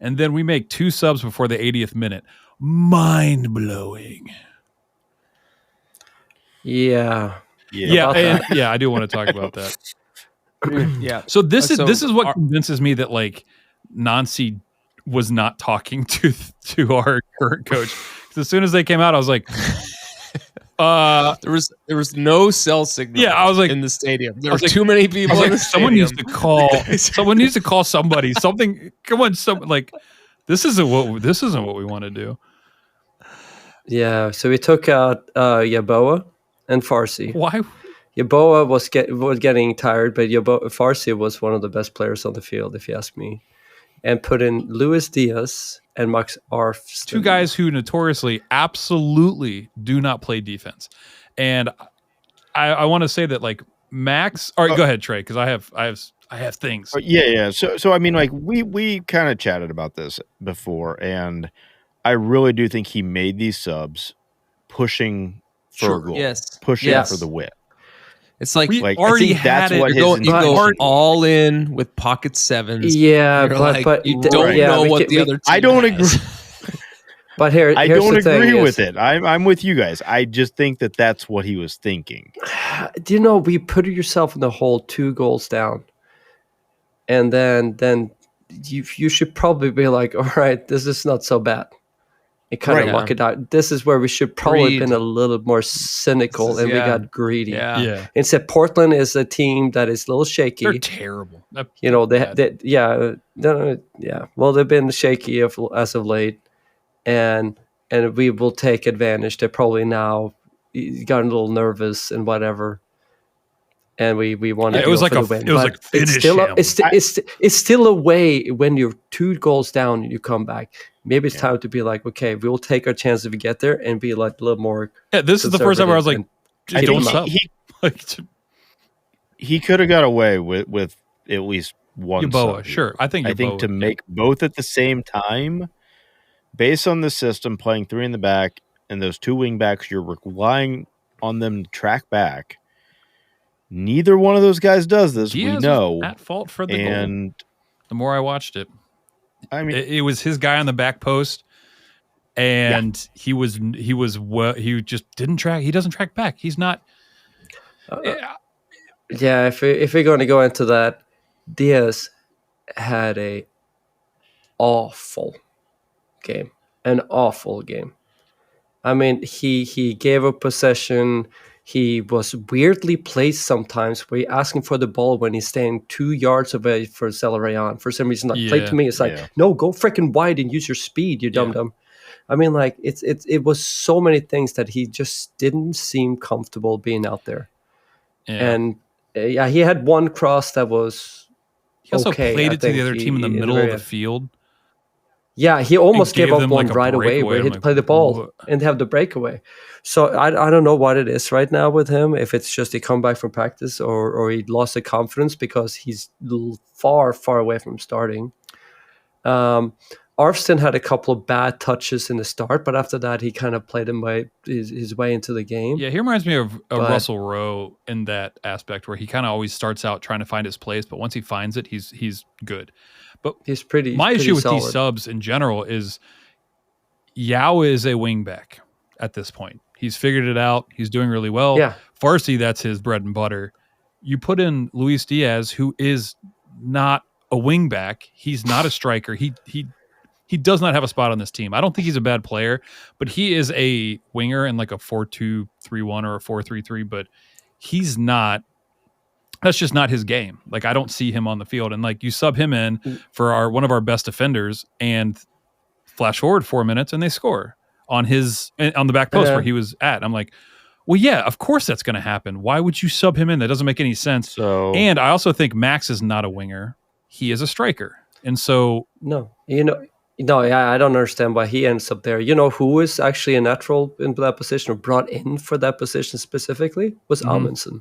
and then we make 2 subs before the 80th minute. Mind blowing. Yeah. Yeah, About and, yeah, I do want to talk about that. Yeah. So this So is what our- convinces me that like Nancy was not talking to our current coach. 'Cause as soon as they came out, I was like, There was no cell signal. Yeah, I was like- in the stadium. There I were was like- too many I people was in the like, someone stadium. needs to call. Someone needs to call somebody. Something. Come on, like this isn't what we want to do. Yeah. So we took out Yaboa and Farsi. Why? Yaboa was getting tired, but Farsi was one of the best players on the field, if you ask me. And put in Luis Diaz and Max Arfs. 2 guys who notoriously absolutely do not play defense. And I want to say that like Max. All right, go ahead, Trey, because I have things. Yeah. So I mean, like we kind of chatted about this before, and I really do think he made these subs pushing for a goal, pushing for the win. It's like We I already think that's had it. what you his go intention was. all in with pocket sevens. Yeah, You're but like, but you don't know what the other team I don't has. agree. But here's I the don't thing agree is, with it. I'm with you guys. I just think that that's what he was thinking. Do you know, we put yourself in the hole 2 goals down, and then you should probably be like, all right, this is not so bad. It kind of Right. luck it out. This is where we should probably Greed. been a little more cynical, and we got greedy. Yeah. Instead, Portland is a team that is a little shaky. They're terrible. You know, Bad. Well, they've been shaky as of late, and we will take advantage. They're probably now gotten a little nervous and whatever, and we want to it go was for like the a win. it was But like finish it's still him. it's still a way when you're 2 goals down and you come back. Maybe it's time to be like, okay, we'll take our chance if we get there, and be like a little more. Yeah, this is the first time where I was like, conservative don't and sub. Like, He could have got away with at least one Yeboah, sub. sure. I think to make both at the same time, based on the system, playing 3 in the back and those 2 wing backs, you're relying on them to track back. Neither one of those guys does this. Diaz we know was at fault for the and goal. The more I watched it, I mean, it was his guy on the back post, and he just didn't track. He doesn't track back. He's not. Yeah, if we're going to go into that, Diaz had a awful game. An awful game. I mean, he gave up possession. He was weirdly placed sometimes where you're asking for the ball when he's staying 2 yards away for Zelly. For some reason, like, play to me. It's like, no, go freaking wide and use your speed, you dum-dum. I mean, like, it was so many things that he just didn't seem comfortable being out there. Yeah. And he had one cross that was He also okay, played I it to the think other team in the middle of the field. Yeah, he almost gave gave up them, one like, a right away where breakaway. he'd I'm play like, the ball what? and have the breakaway. So I don't know what it is right now with him, if it's just he come back from practice or he lost the confidence because he's far, far away from starting. Arfston had a couple of bad touches in the start, but after that he kind of played his way into the game. Yeah, he reminds me of Russell Rowe in that aspect where he kind of always starts out trying to find his place, but once he finds it, he's good. But he's pretty. My issue with solid. these subs in general is Yao is a wingback at this point. He's figured it out. He's doing really well. Yeah. Farsi, that's his bread and butter. You put in Luis Diaz, who is not a wingback. He's not a striker. He does not have a spot on this team. I don't think he's a bad player, but he is a winger in like a 4-2-3-1 or a 4-3-3, but he's not. That's just not his game. Like, I don't see him on the field. And like, you sub him in for one of our best defenders and flash forward 4 minutes and they score on the back post where he was at. I'm like, well, yeah, of course that's going to happen. Why would you sub him in? That doesn't make any sense. And I also think Max is not a winger. He is a striker. And so No, I don't understand why he ends up there. You know who is actually a natural in that position or brought in for that position specifically was Amundsen.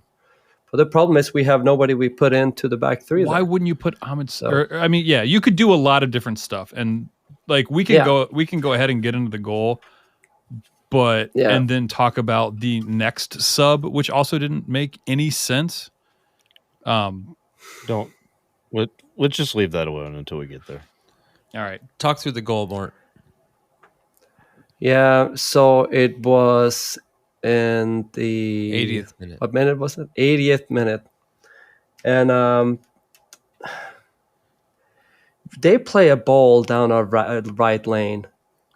But the problem is we have nobody we put into the back 3. Why wouldn't you put Amundsen? I mean, yeah, you could do a lot of different stuff, and like we can go ahead and get into the goal, but and then talk about the next sub, which also didn't make any sense. Let's just leave that alone until we get there. All right, talk through the goal, Mort. Yeah, so it was in the 80th minute. What minute was it? 80th minute. And they play a ball down our right lane.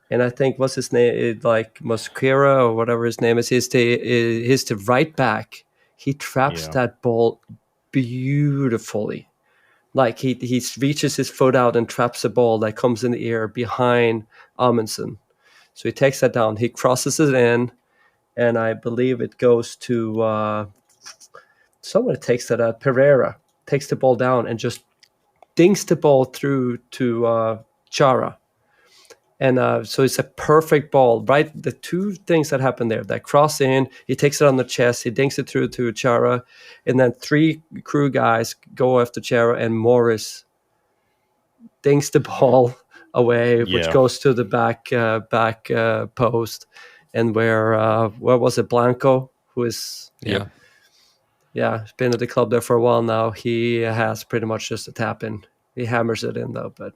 And I think, what's his name? Like Mosquera or whatever his name is. He's the right back. He traps that ball beautifully. Like he reaches his foot out and traps the ball that comes in the air behind Amundsen. So he takes that down. He crosses it in. And I believe it goes to someone takes that out. Pereira takes the ball down and just dinks the ball through to Chara. And so it's a perfect ball, right? The two things that happen there, that cross in, he takes it on the chest, he dinks it through to Chara, and then 3 crew guys go after Chara, and Morris dinks the ball away, which Yeah. goes to the back post, and where was it, Blanco, who is Yeah. he's been at the club there for a while now. He has pretty much just a tap in. He hammers it in though, but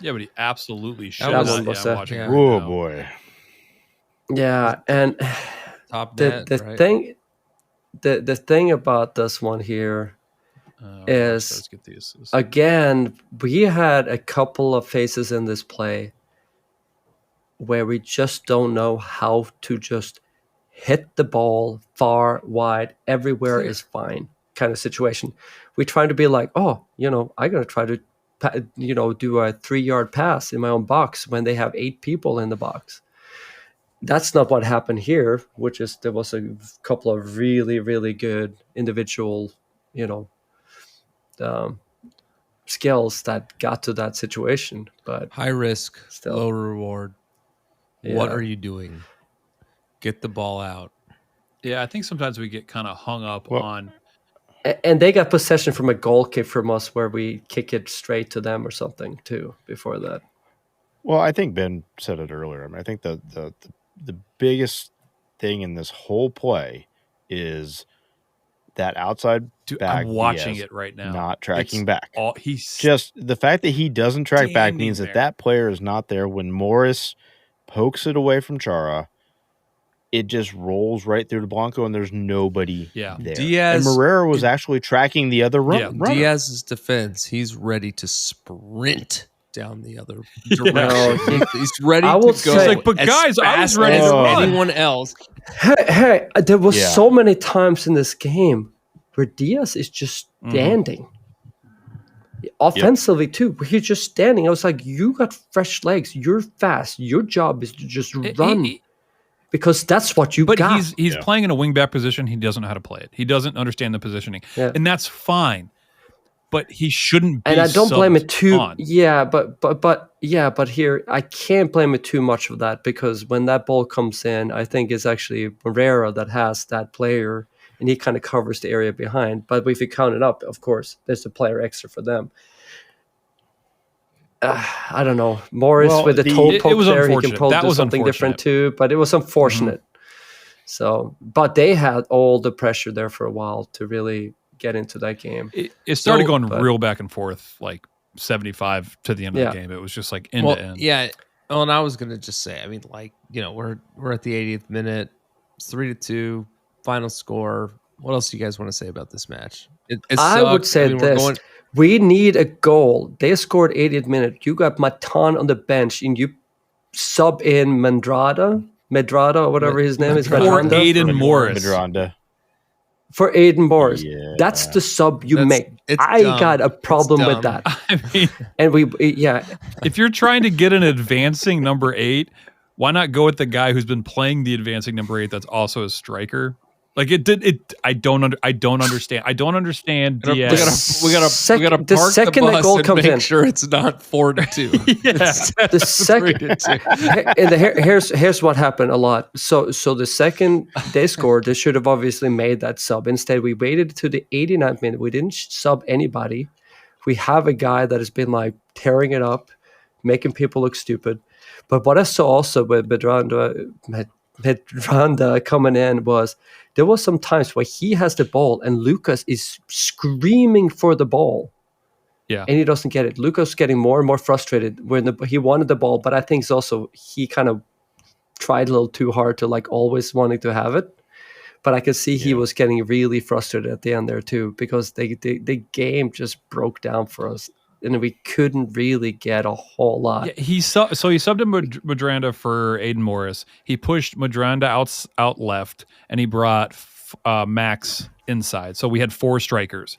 Yeah, but he absolutely should was- not. one was I'm a- watching yeah. it right Oh now. boy. yeah, and Top the net, the right? thing the thing about this one here, is- Let's get these. again, we had a couple of phases in this play where we just don't know how to just hit the ball far, wide, everywhere Clear. is fine kind of situation. We try to be like, oh, I'm going to try to, do a 3-yard pass in my own box when they have 8 people in the box. That's not what happened here, which is there was a couple of really, really good individual, skills that got to that situation. But High risk, Still. low reward. What Yeah. are you doing? Get the ball out. Yeah, I think sometimes we get kind of hung up Well- on. And they got possession from a goal kick from us where we kick it straight to them or something too before that. Well, I think Ben said it earlier. I mean, I think the biggest thing in this whole play is that outside Dude, back I'm watching Diaz it right now. not tracking It's back. He's Just the fact that he doesn't track back standing means that there. that player is not there. When Morris pokes it away from Chara, it just rolls right through to Blanco, and there's nobody Yeah. there. Diaz- and Morera was actually tracking the other Yeah. run. runner. Diaz's defense, he's ready to sprint down the other No, direction. He's ready I to will go. say- He's like, "But as guys, I was fast ready as to run." anyone else. Hey, there was Yeah. so many times in this game where Diaz is just standing. Offensively too, where he's just standing. I was like, you got fresh legs. You're fast. Your job is to just run because that's what you But got. he's Yeah. playing in a wingback position. He doesn't know how to play it. He doesn't understand the positioning, Yeah. and that's fine. But he shouldn't be. And I don't blame it subbed too. on. Yeah, but here I can't blame it too much of that because when that ball comes in, I think it's actually Morera that has that player, and he kind of covers the area behind. But if you count it up, of course, there's a player extra for them. I don't know. Morris Well, with the the- toe it poke was there, he can unfortunate. probably That do was something different too. But it was unfortunate. So, but they had all the pressure there for a while to really get into that game. It started So- going but- real back and forth, like 75 to the end of Yeah. the game. It was just like end Well, to end. yeah. Well, and I was gonna just say, I mean, like, we're at the 80th minute. It's 3-2, final score. What else do you guys want to say about this match? It I would sucked. say mean, we're this. going- We need a goal. They scored 80th minute. You got Matan on the bench and you sub in Medrada or whatever his name is. Or Medrada, Aiden Morris. Madronda. for Aiden Morris. Yeah. That's the sub you That's- make. it's I dumb. got a It's problem with dumb. that. I mean, And yeah, if you're trying to get an advancing number 8, why not go with the guy who's been playing the advancing number 8 that's also a striker? Like I don't understand. I don't understand we Diaz. gotta the park second the that bus goal and comes make in. sure it's not 4-2. Yeah. the second here's what happened a lot. So the second they scored, they should have obviously made that sub. Instead, we waited to the 89th minute. We didn't sub anybody. We have a guy that has been like tearing it up, making people look stupid. But what I saw also with Medranda coming in was there was some times where he has the ball and Lucas is screaming for the ball. Yeah. And he doesn't get it. Lucas getting more and more frustrated when he wanted the ball, but I think it's also he kind of tried a little too hard to like always wanting to have it. But I could see he was getting really frustrated at the end there too because the game just broke down for us and we couldn't really get a whole lot. Yeah, he subbed in Madranda for Aiden Morris. He pushed Madranda out left, and he brought Max inside. So we had 4 strikers,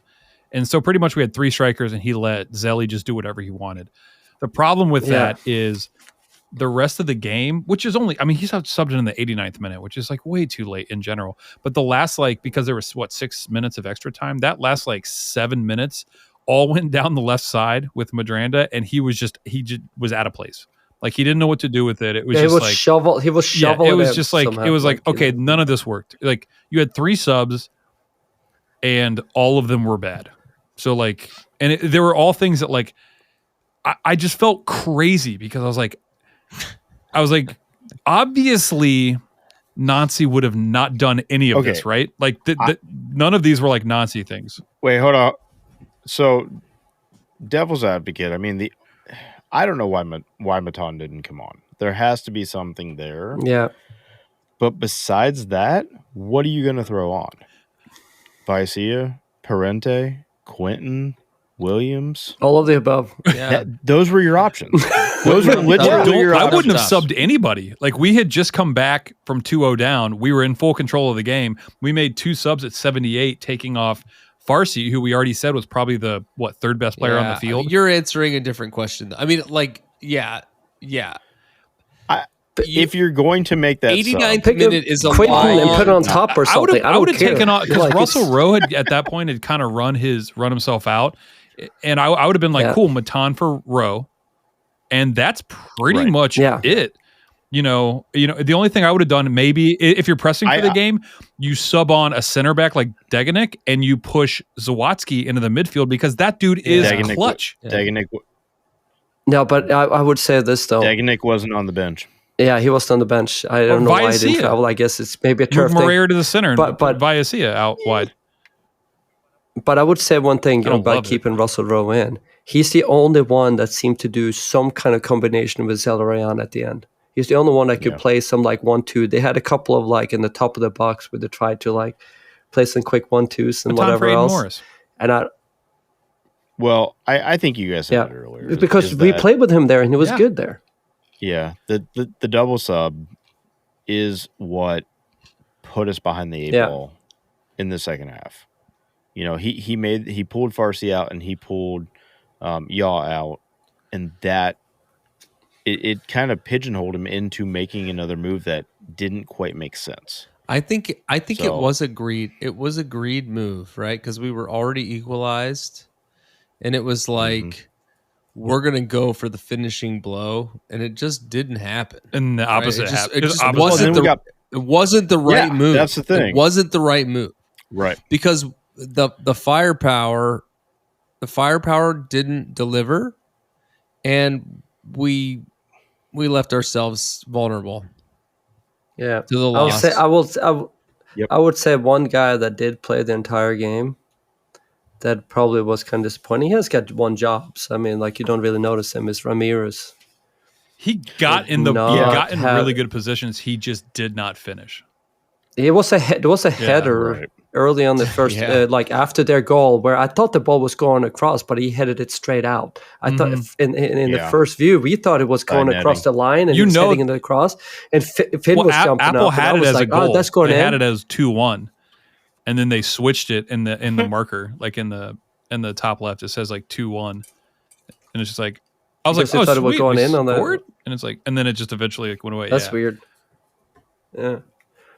and so pretty much we had 3 strikers, and he let Zelly just do whatever he wanted. The problem with that is the rest of the game, which is only, I mean, he's subbed in the 89th minute, which is like way too late in general. But the last, like, because there was 6 minutes of extra time, that last like 7 minutes all went down the left side with Madranda, and he just was out of place. Like he didn't know what to do with it. It was He just was like shoveling. He was shoveling. it was just like somehow, it was like okay, you know. none of this worked. Like you had 3 subs, and all of them were bad. So like, and there were all things that like I just felt crazy because I was like, obviously, Nazi would have not done any of this, right? Like none of these were like Nazi things. Wait, hold on. So, devil's advocate. I mean, I don't know why Matan didn't come on. There has to be something there. Yeah. But besides that, what are you going to throw on? Vicia, Parente, Quentin, Williams, All of the above. Yeah. those were your options. Those were literally your I options. wouldn't have subbed anybody. Like we had just come back from 2-0 down. We were in full control of the game. We made 2 subs at 78, taking off Farsi, who we already said was probably the third best player on the field. You're answering a different question. I mean, like, yeah. If you're going to make that 89th minute is a Quentin long and put it on top or something. I would have taken off because Like, Russell Rowe had at that point had kind of run himself out, and I would have been like, cool, Matan for Rowe, and that's pretty much it. You know, the only thing I would have done maybe if you're pressing for the game, you sub on a center back like Deganek and you push Zawadzki into the midfield because that dude is clutch. Deganek. No, but I would say this though. Deganek wasn't on the bench. Yeah, he was on the bench. I don't know why he didn't travel. I guess it's maybe a turf thing. Moreira to the center, but Vicia out wide. But I would say one thing about keeping Russell Rowe in. He's the only one that seemed to do some kind of combination with Zelly at the end. He's the only one that could play some like 1-2. They had a couple of like in the top of the box where they tried to like play some quick 1-2s and whatever else. Morris. And I think you guys said it earlier. It's because we played with him there and he was good there. Yeah, the double sub is what put us behind the 8 ball in the second half. You know, he pulled Farsi out and he pulled Yaw out, and that it kind of pigeonholed him into making another move that didn't quite make sense. I think it was agreed. It was a agreed move, right? Because we were already equalized, and it was like we're gonna go for the finishing blow, and it just didn't happen. And the opposite happened. It wasn't the right move. That's the thing. It wasn't the right move, right? Because the firepower didn't deliver, and we left ourselves vulnerable. Yeah, to the loss. I would say one guy that did play the entire game that probably was kind of disappointing. He has got 1 job. So, I mean, like you don't really notice him. Is Ramirez. He got in really good positions. He just did not finish. There was a header early on the first, like after their goal, where I thought the ball was going across, but he headed it straight out. I thought in the first view, we thought it was going across the line, and he was heading it across. And Finn was jumping Apple up. Had and it as like, a goal. That's going they in. had it as 2-1, and then they switched it in the marker, like in the top left. It says like 2-1, and it's just like I was like, oh, thought it was going in on the, and it's like, and then it just eventually like went away. That's weird. Yeah.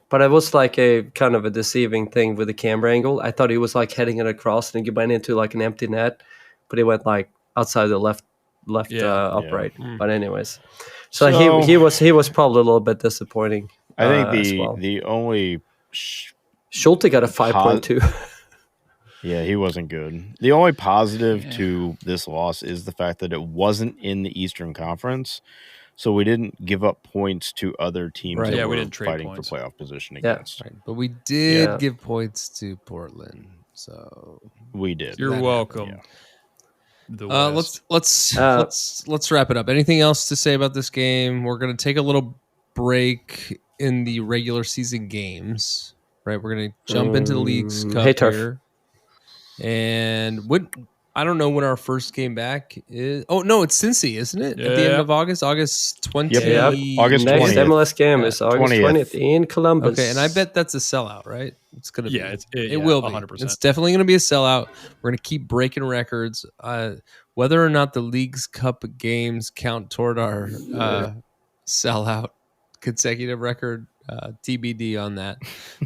But it was like a kind of a deceiving thing with the camera angle. I thought he was like heading it across and he went into like an empty net, but he went like outside the left upright. But anyways, so he was probably a little bit disappointing. I think the only Schulte got a 5.2. Yeah, he wasn't good. The only positive to this loss is the fact that it wasn't in the Eastern Conference. So we didn't give up points to other teams that we were didn't trade fighting points for playoff position against. Right. But we did give points to Portland. So we did. You're welcome. Let's wrap it up. Anything else to say about this game? We're gonna take a little break in the regular season games. Right. We're gonna jump into the League's Cup here. And I don't know when our first game back is. Oh, no, it's Cincy, isn't it? At the end of August? August 20th? Yep. August 20th. Next MLS game is August 20th in Columbus. Okay, and I bet that's a sellout, right? It's going to be. It will be. 100%. It's definitely going to be a sellout. We're going to keep breaking records. Whether or not the League's Cup games count toward our sellout consecutive record, TBD on that.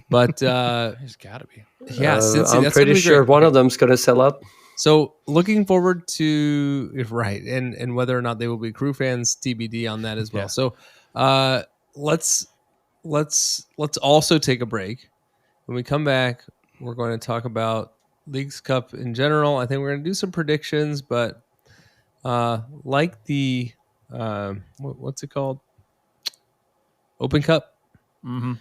But it's got to be. Yeah, Cincy, I'm pretty sure one of them's going to sell out. So looking forward to right, and whether or not they will be Crew fans, TBD on that as well. Yeah. So let's also take a break. When we come back, we're going to talk about Leagues Cup in general. I think we're going to do some predictions, but like the what's it called? Open Cup. Mm-hmm.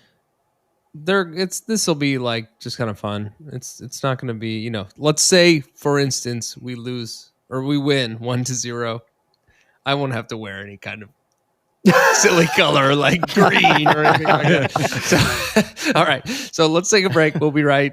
This will be like just kind of fun. It's not going to be, let's say for instance we lose or we win 1-0. I won't have to wear any kind of silly color like green or anything like that. So, all right. So let's take a break. We'll be right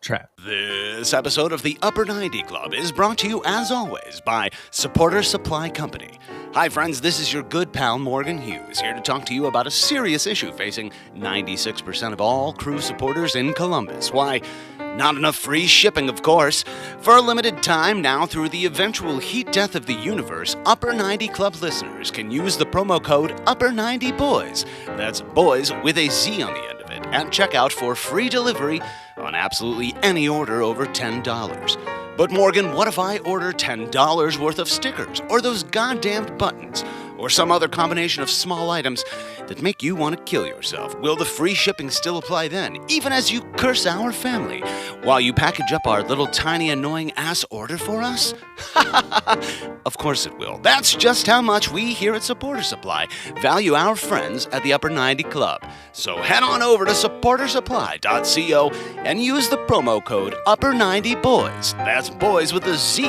back. This episode of the Upper 90 Club is brought to you, as always, by Supporter Supply Company. Hi, friends, this is your good pal Morgan Hughes, here to talk to you about a serious issue facing 96% of all crew supporters in Columbus. Why, not enough free shipping, of course. For a limited time now, through the eventual heat death of the universe, Upper 90 Club listeners can use the promo code Upper90Boys. That's boys with a Z on the end of it, at checkout for free delivery on absolutely any order over $10. But Morgan, what if I order $10 worth of stickers, or those goddamned buttons, or some other combination of small items that make you want to kill yourself? Will the free shipping still apply then, even as you curse our family, while you package up our little tiny annoying ass order for us? Of course it will. That's just how much we here at Supporter Supply value our friends at the Upper 90 Club. So head on over to supportersupply.co and use the promo code Upper90Boys. That's boys with a Z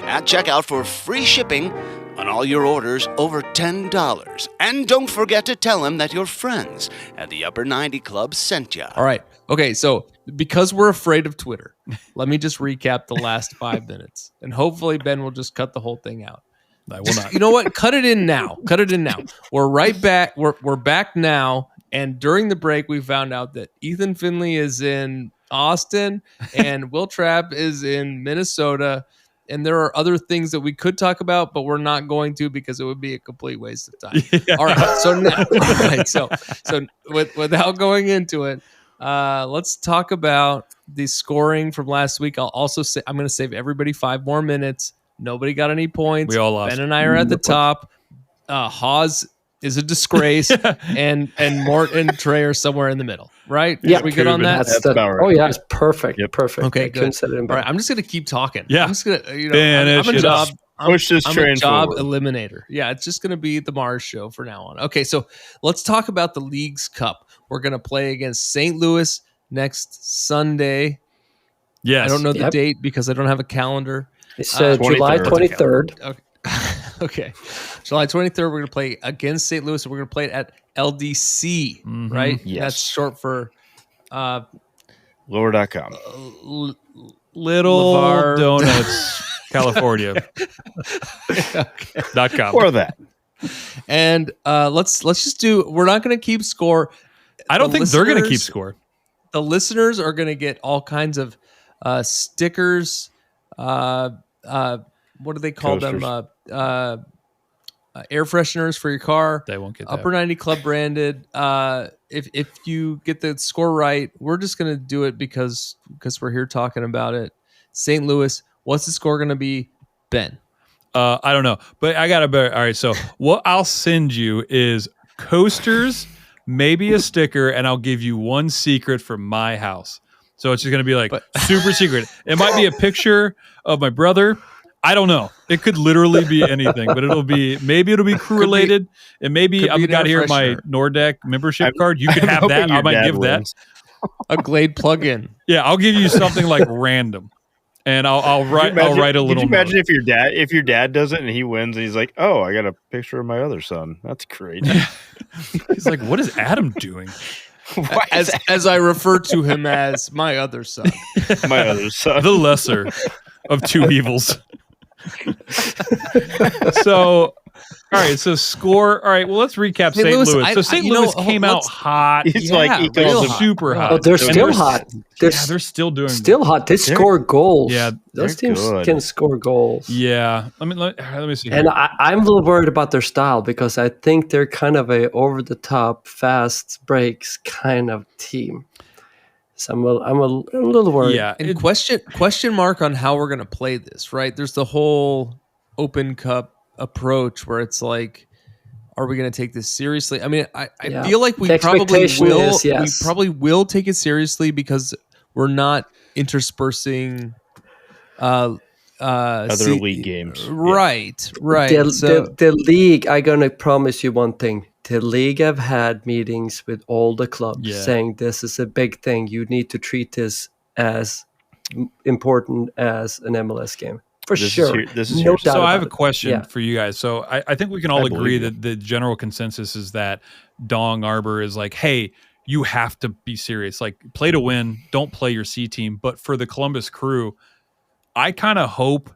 at checkout for free shipping on all your orders over $10. And don't forget to tell them that your friends at the Upper 90 Club sent ya. All right. Okay. So because we're afraid of Twitter, let me just recap the last 5 minutes, and hopefully Ben will just cut the whole thing out. I will not. You know what? Cut it in now. We're right back. We're back now. And during the break, we found out that Ethan Finley is in Austin and Will Trapp is in Minnesota. And there are other things that we could talk about, but we're not going to because it would be a complete waste of time. Yeah. All right. So now, without going into it, let's talk about the scoring from last week. I'll also say I'm going to save everybody 5 more minutes. Nobody got any points. We all lost. Ben and I are at the top. Hawes is a disgrace, and Mort and Trey are somewhere in the middle, right? Yeah, are we good on that? That's about right. Oh yeah, it's perfect. Yep. Perfect. Okay, I good. couldn't set it in All better. right, I'm just gonna keep talking. Yeah. I'm just gonna, Finish I'm a it job. up. Push this I'm train a job forward. eliminator. Yeah, it's just gonna be the Mars show for now on. Okay, so let's talk about the Leagues Cup. We're gonna play against St. Louis next Sunday. Yes. I don't know the Yep. date because I don't have a calendar. It's July 23rd. Okay. Okay. July 23rd, we're going to play against St. Louis. We're going to play it at LDC, right? Yes. That's short for Lower.com. Little LeVar Donuts, California. .com. Or that. And let's just do. We're not going to keep score. I don't think they're going to keep listeners- score. The listeners are going to get all kinds of stickers. What do they call them? Air fresheners for your car. They won't get that. Upper 90 Club branded. If you get the score right, we're just gonna do it because we're here talking about it. St. Louis, what's the score gonna be, Ben? I don't know, but I got a better. All right, so what I'll send you is coasters, maybe a sticker, and I'll give you one secret from my house. So it's just gonna be like super secret. It might be a picture of my brother. I don't know. It could literally be anything, but it'll be crew related, and maybe I've got here my Nordeck membership card. You could have that. I might give that a Glade plug-in. Yeah, I'll give you something like random, and I'll write a little. Could you imagine note. if your dad does it and he wins and he's like, "Oh, I got a picture of my other son. That's great." He's like, "What is Adam doing?" As I refer to him as my other son. My other son, the lesser of two evils. So, all right. So score. All right. Well, let's recap St. Louis. So St. Louis came out hot. It's like he real calls hot. super hot. Oh, they're still hot. They're still doing still hot. They score goals. Yeah, those they're teams good. can score goals. Yeah. Let me see. And I'm a little worried about their style because I think they're kind of a over the top, fast breaks kind of team. So I'm a little worried. Yeah. And question mark on how we're gonna play this, right? There's the whole Open Cup approach where it's like, are we going to take this seriously? I mean, I Yeah. feel like we The probably expectation will. is, yes. We probably will take it seriously because we're not interspersing Other league games. Right. The league, I'm gonna promise you one thing. The league have had meetings with all the clubs saying this is a big thing. You need to treat this as important as an MLS game. For sure. This is no here. doubt So I have about a question Yeah. for you guys. So I think we can all I agree believe you. that the general consensus is that Dong Arbor is like, hey, you have to be serious. Like, play to win. Don't play your C team. But for the Columbus Crew, I kind of hope,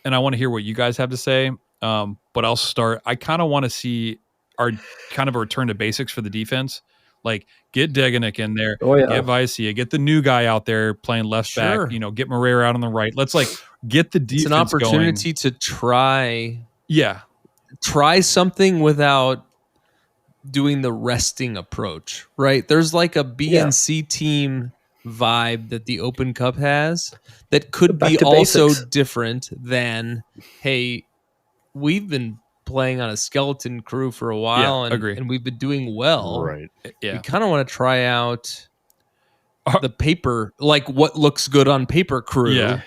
and I want to hear what you guys have to say. But I'll start. I kind of want to see our kind of a return to basics for the defense. Like, get Degenek in there, get Vicea, get the new guy out there playing left back, get Moreira out on the right. Let's get the defense It's an opportunity going. to try something without doing the resting approach, right? There's like a B and C team vibe that the Open Cup has that could be also different than, hey, we've been playing on a skeleton crew for a while and we've been doing well. Right. We kind of want to try out the paper, like what looks good on paper crew. Yeah.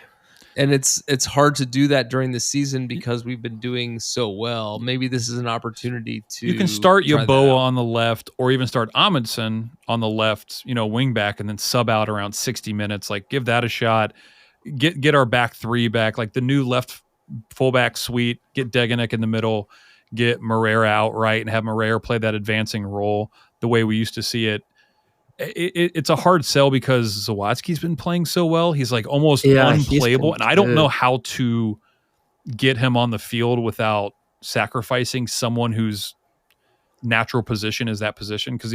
And it's hard to do that during the season because we've been doing so well. Maybe this is an opportunity to. You can start Yeboah on the left, or even start Amundsen on the left, wing back, and then sub out around 60 minutes. Like, give that a shot. Get our back three back, like the new left fullback suite. Get Degenek in the middle. Get Moreira out right, and have Moreira play that advancing role the way we used to see it. It's a hard sell because Zawadzki's been playing so well. He's like almost unplayable. And I don't know how to get him on the field without sacrificing someone whose natural position is that position. Because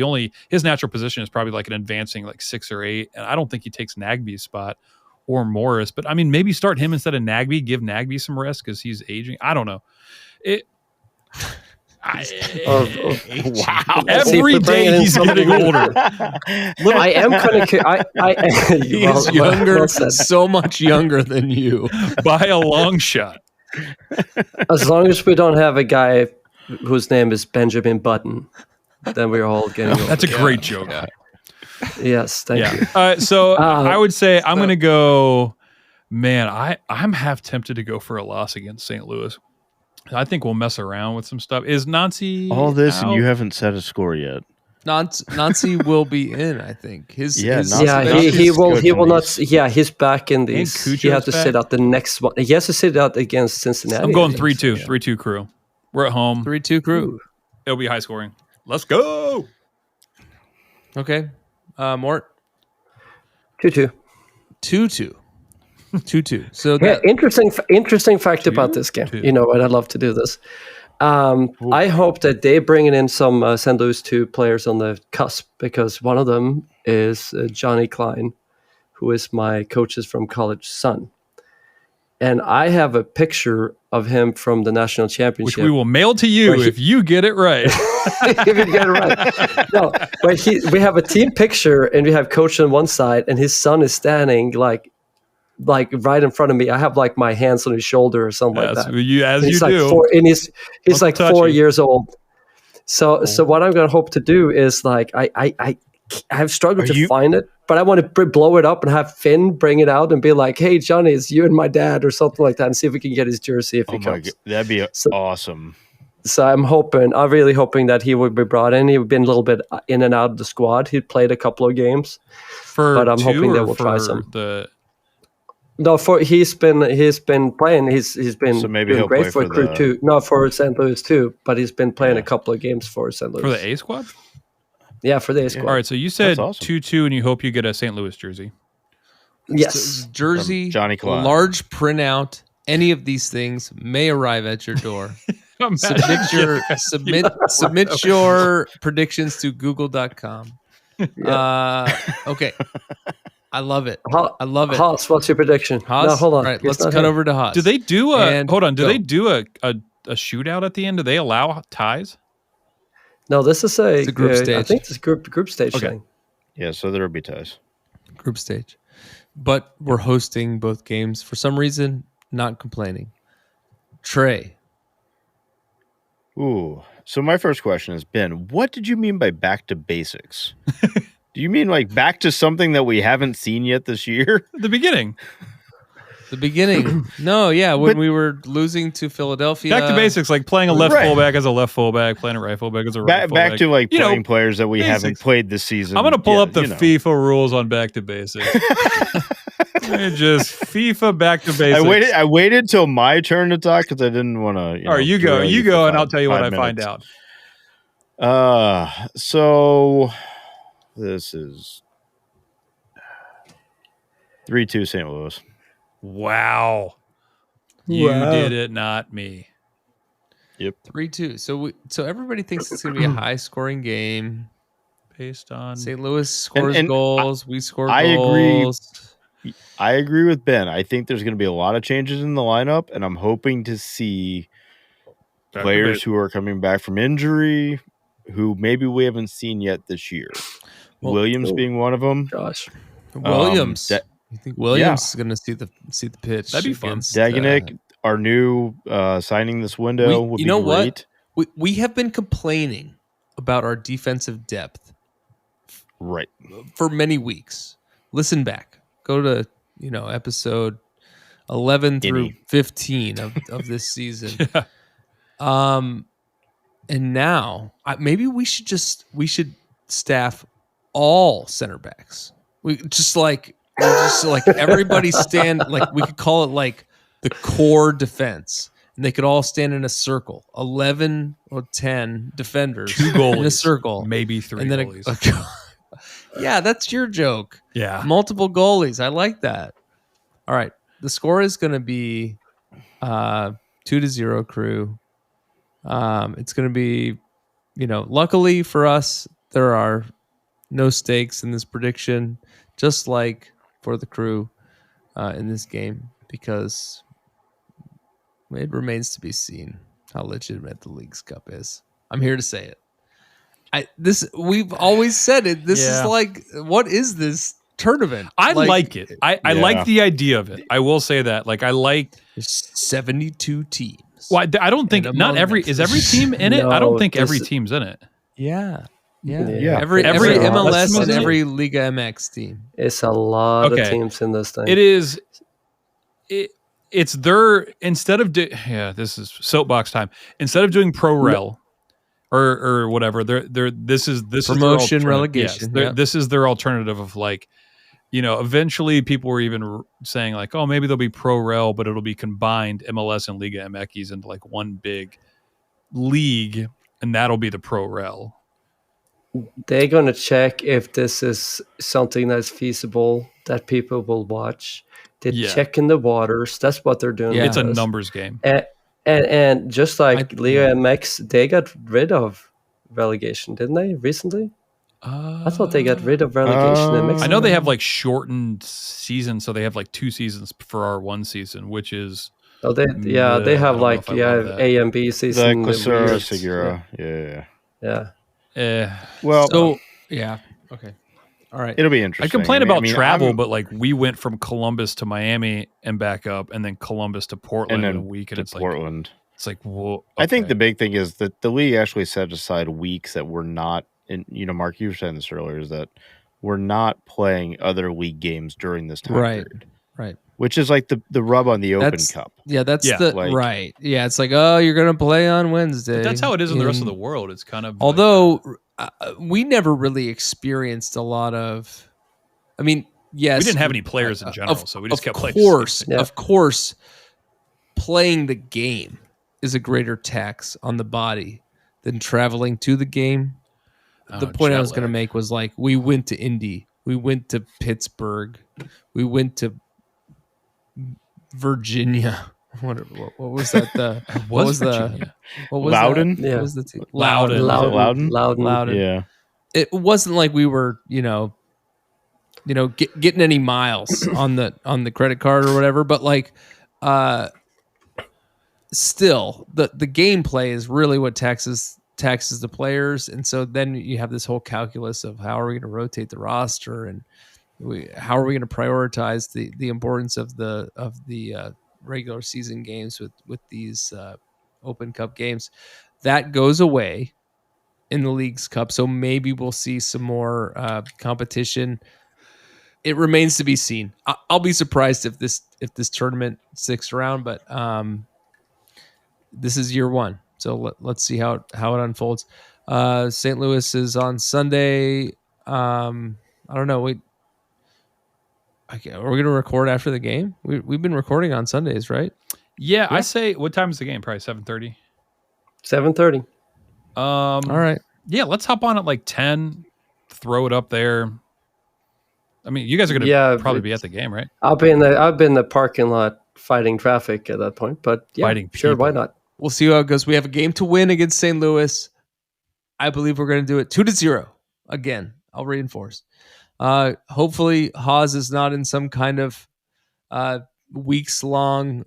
his natural position is probably like an advancing like 6 or 8. And I don't think he takes Nagby's spot or Morris. But I mean, maybe start him instead of Nagby, give Nagby some rest because he's aging. I don't know. Wow! Every day he's getting older. I am kind of. He's younger, so much younger than you by a long shot. As long as we don't have a guy whose name is Benjamin Button, then we're all getting older. That's a great joke. Yes, thank you. So I would say I'm going to go. Man, I'm half tempted to go for a loss against St. Louis. I think we'll mess around with some stuff. Is Nancy all this out? And you haven't set a score yet? Nancy will be in, I think. He will not. Yeah, he's back in these. He has to sit out the next one. He has to sit out against Cincinnati. I'm going 3-2. 3-2 crew. We're at home. 3-2 crew. It'll be high scoring. Let's go. Okay. Mort? 2-2. 2-2. 2-2. So interesting fact about this game. You know what? I love to do this. I hope that they bring in some St. Louis 2 players on the cusp, because one of them is Johnny Klein, who is my coach's from college son. And I have a picture of him from the national championship, which we will mail to you if you get it right. If you get it right. No, but we have a team picture, and we have coach on one side, and his son is standing like right in front of me. I have like my hands on his shoulder or something like that. He's like do. He's like 4 years old. So what I'm going to hope to do is like, I have struggled to find it, but I want to blow it up and have Finn bring it out and be like, hey, Johnny, it's you and my dad or something like that, and see if we can get his jersey if he comes. That'd be awesome. So I'm really hoping that he would be brought in. He's been a little bit in and out of the squad. He played a couple of games, but I'm hoping they will try some. No, he's been playing. He's been doing great for Crew 2. No, for St. Louis 2, but he's been playing a couple of games for St. Louis. For the A squad? Yeah, for the A squad. All right, so you said 2-2, and you hope you get a St. Louis jersey. Yes, jersey, Johnny Klein. Large printout. Any of these things may arrive at your door. Submit your predictions to google.com. Okay. I love it. I love it. Haas, what's your prediction? Haas? No, hold on. All right, let's cut over to Haas. Do they do they do a shootout at the end? Do they allow ties? No, this is it's a group stage. I think it's a group stage thing. Yeah, so there'll be ties. group stage. But we're hosting both games. For some reason, not complaining. Trey. Ooh. So my first question is, Ben, what did you mean by back to basics? Do you mean like back to something that we haven't seen yet this year? The beginning. The beginning. No, yeah, when we were losing to Philadelphia. Back to basics, like playing a left Right. fullback as a left fullback, playing a right fullback as a right fullback. Back to like You know, playing players that we haven't basics. played this season. I'm going to pull Yeah, up the you know. FIFA rules on back to basics. Just FIFA back to basics. I waited till my turn to talk because I didn't want to. All right, you go, and I'll tell you what I find out. So this is 3-2 St. Louis. Wow. You did it, not me. 3-2. So everybody thinks it's going to be a high-scoring game. Based on St. Louis scores And goals. We score I goals. I agree with Ben. I think there's going to be a lot of changes in the lineup, and I'm hoping to see players who are coming back from injury, who maybe we haven't seen yet this year. Williams being one of them. Gosh. Williams. You think Williams is going to see the pitch? That'd be fun. against, Dagenik, our new signing this window, would be great. We have been complaining about our defensive depth Right. for many weeks. Listen back. Go to episode 11 through 15 of this season. And now maybe we should staff all center backs. We just like everybody stand, like we could call it like the core defense, and they could all stand in a circle, 11 or 10 defenders, 2 goalies in a circle, maybe 3 and then goalies. yeah, that's your joke. Yeah. Multiple goalies. I like that. All right. The score is going to be 2-0 Crew. It's going to be, luckily for us, there are no stakes in this prediction, just like for the Crew in this game, because it remains to be seen how legitimate the League's Cup is. I'm here to say it. We've always said it. This is like, what is this tournament? I like it. I like the idea of it. I will say that. Like, I like 72 teams. Well, I don't think is every team in it. No, I don't think every team's in it. Yeah. Every Every MLS MLS and team. every Liga MX team. It's a lot Okay. of teams in this thing. It is. It's their instead of this is soapbox time. Instead of doing pro rel or whatever, this is Promotion, their relegation. Yes, this is their alternative of like, eventually people were even saying like, oh, maybe there'll be pro rel, but it'll be combined MLS and Liga MX into like one big league, and that'll be the pro rel. They're going to check if this is something that's feasible that people will watch. They're checking the waters. That's what they're doing. Yeah. It's a with this. numbers game. And just like Liga MX, they got rid of relegation, didn't they, recently? I thought they got rid of relegation in Mexico. I know they have like shortened seasons, so they have like 2 seasons for our 1 season, which is they I have don't know like if I love that. A and B season. The Clasura weird. Segura. Yeah. Well, Well, yeah. Okay. All right. it'll be I interesting. complain about mean, travel, I'm- but like we went from Columbus to Miami and back up, and then Columbus to Portland and in then a week, and to it's Portland. like whoa. I think okay. the big thing is that the league actually set aside weeks that we're not. And Mark, you were saying this earlier, is that we're not playing other league games during this time period. Right. Which is like the rub on the Open Cup. Yeah, that's Yeah, the like- right. Yeah, it's like, oh, you're gonna play on Wednesday. But that's how it is in the rest of the world. It's kind of Although we never really experienced a lot of. I mean, yes, we didn't have any players in general, so we just kept playing. Of course, playing the game is a greater tax on the body than traveling to the game. The point I was going to make was like, we went to Indy, we went to Pittsburgh, we went to Virginia. What was that? What was Virginia? What was Loudon? that? Yeah. What was the team? Loudon. Loudon. Yeah. It wasn't like we were, getting any miles on the credit card or whatever, but like, still the gameplay is really what taxes the players. And so then you have this whole calculus of how are we going to rotate the roster, and how are we going to prioritize the importance of the regular season games with these Open Cup games? That goes away in the Leagues Cup, so maybe we'll see some more competition. It remains to be seen. I'll be surprised if this tournament sticks around, but this is year one, so let's see how it unfolds. St. Louis is on Sunday. I don't know. Are we going to record after the game? We've been recording on Sundays, right? Yeah, I say, what time is the game? Probably 7:30. 7:30. All right. Yeah, let's hop on at like 10. Throw it up there. I mean, you guys are going to probably be at the game, right? I'll be in the parking lot fighting traffic at that point. But yeah, Fighting sure, people. why not? We'll see how it goes. We have a game to win against St. Louis. I believe we're going to do it 2-0 again. I'll reinforce. Hopefully, Haas is not in some kind of weeks-long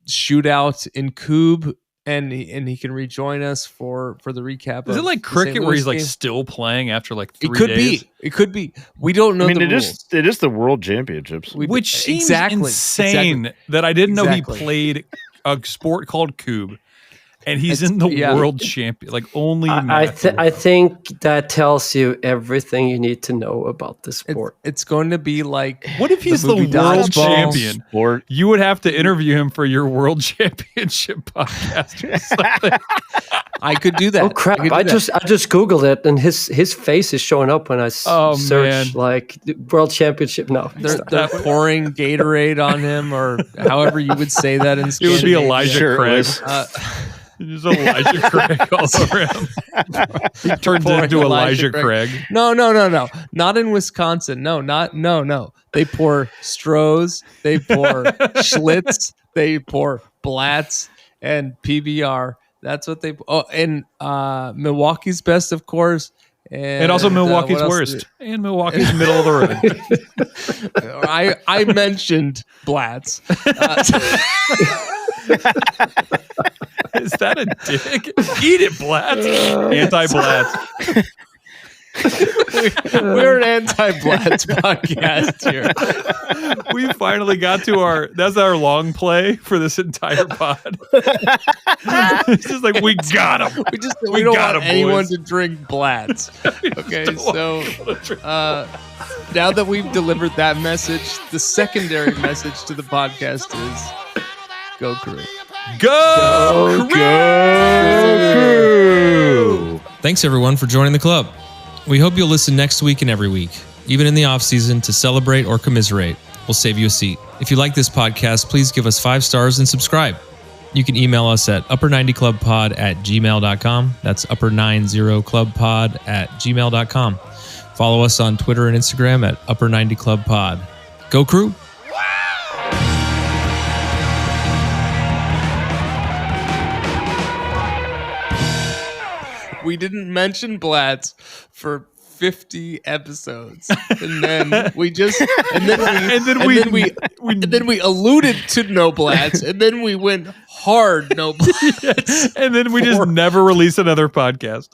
shootout in Cube, and he can rejoin us for the recap. Is it like cricket where he's like still playing after like 3 days? It could be. We don't know. it is the World Championships, which seems insane that I didn't know he played a sport called Cube. And he's in the world champion, like only. I think that tells you everything you need to know about the sport. It's going to be like, what if he's the world champion? Sport. You would have to interview him for your world championship podcast or something. I could do that. Oh crap! I just Googled it, and his face is showing up when I search like world championship. No, they're pouring Gatorade on him, or however you would say that in Spanish. It would be Elijah Craig. There's Elijah Craig all over him. He turns into Elijah Craig. No. Not in Wisconsin. No. They pour Strohs, they pour Schlitz, they pour Blatz and PBR. That's what they. Oh, and Milwaukee's best, of course. And also Milwaukee's worst. And Milwaukee's middle of the road. I mentioned Blatz. Is that a dick? Eat it, Blatz. Anti-Blatz. We're an anti-Blatz podcast here. We finally got to that's our long play for this entire pod. It's just like, we got him. We don't want anyone to drink Blatz. Okay, so now that we've delivered that message, the secondary message to the podcast is go Crew. Go Crew! Thanks everyone for joining the club. We hope you'll listen next week and every week, even in the off season, to celebrate or commiserate. We'll save you a seat. If you like this podcast, please give us 5 stars and subscribe. You can email us at upper90clubpod@gmail.com. That's upper90clubpod@gmail.com. Follow us on Twitter and Instagram at upper90clubpod. Go Crew! We didn't mention Blatz for 50 episodes, and then we alluded to no Blatz, and then we went hard no Blatz, and then we just never release another podcast.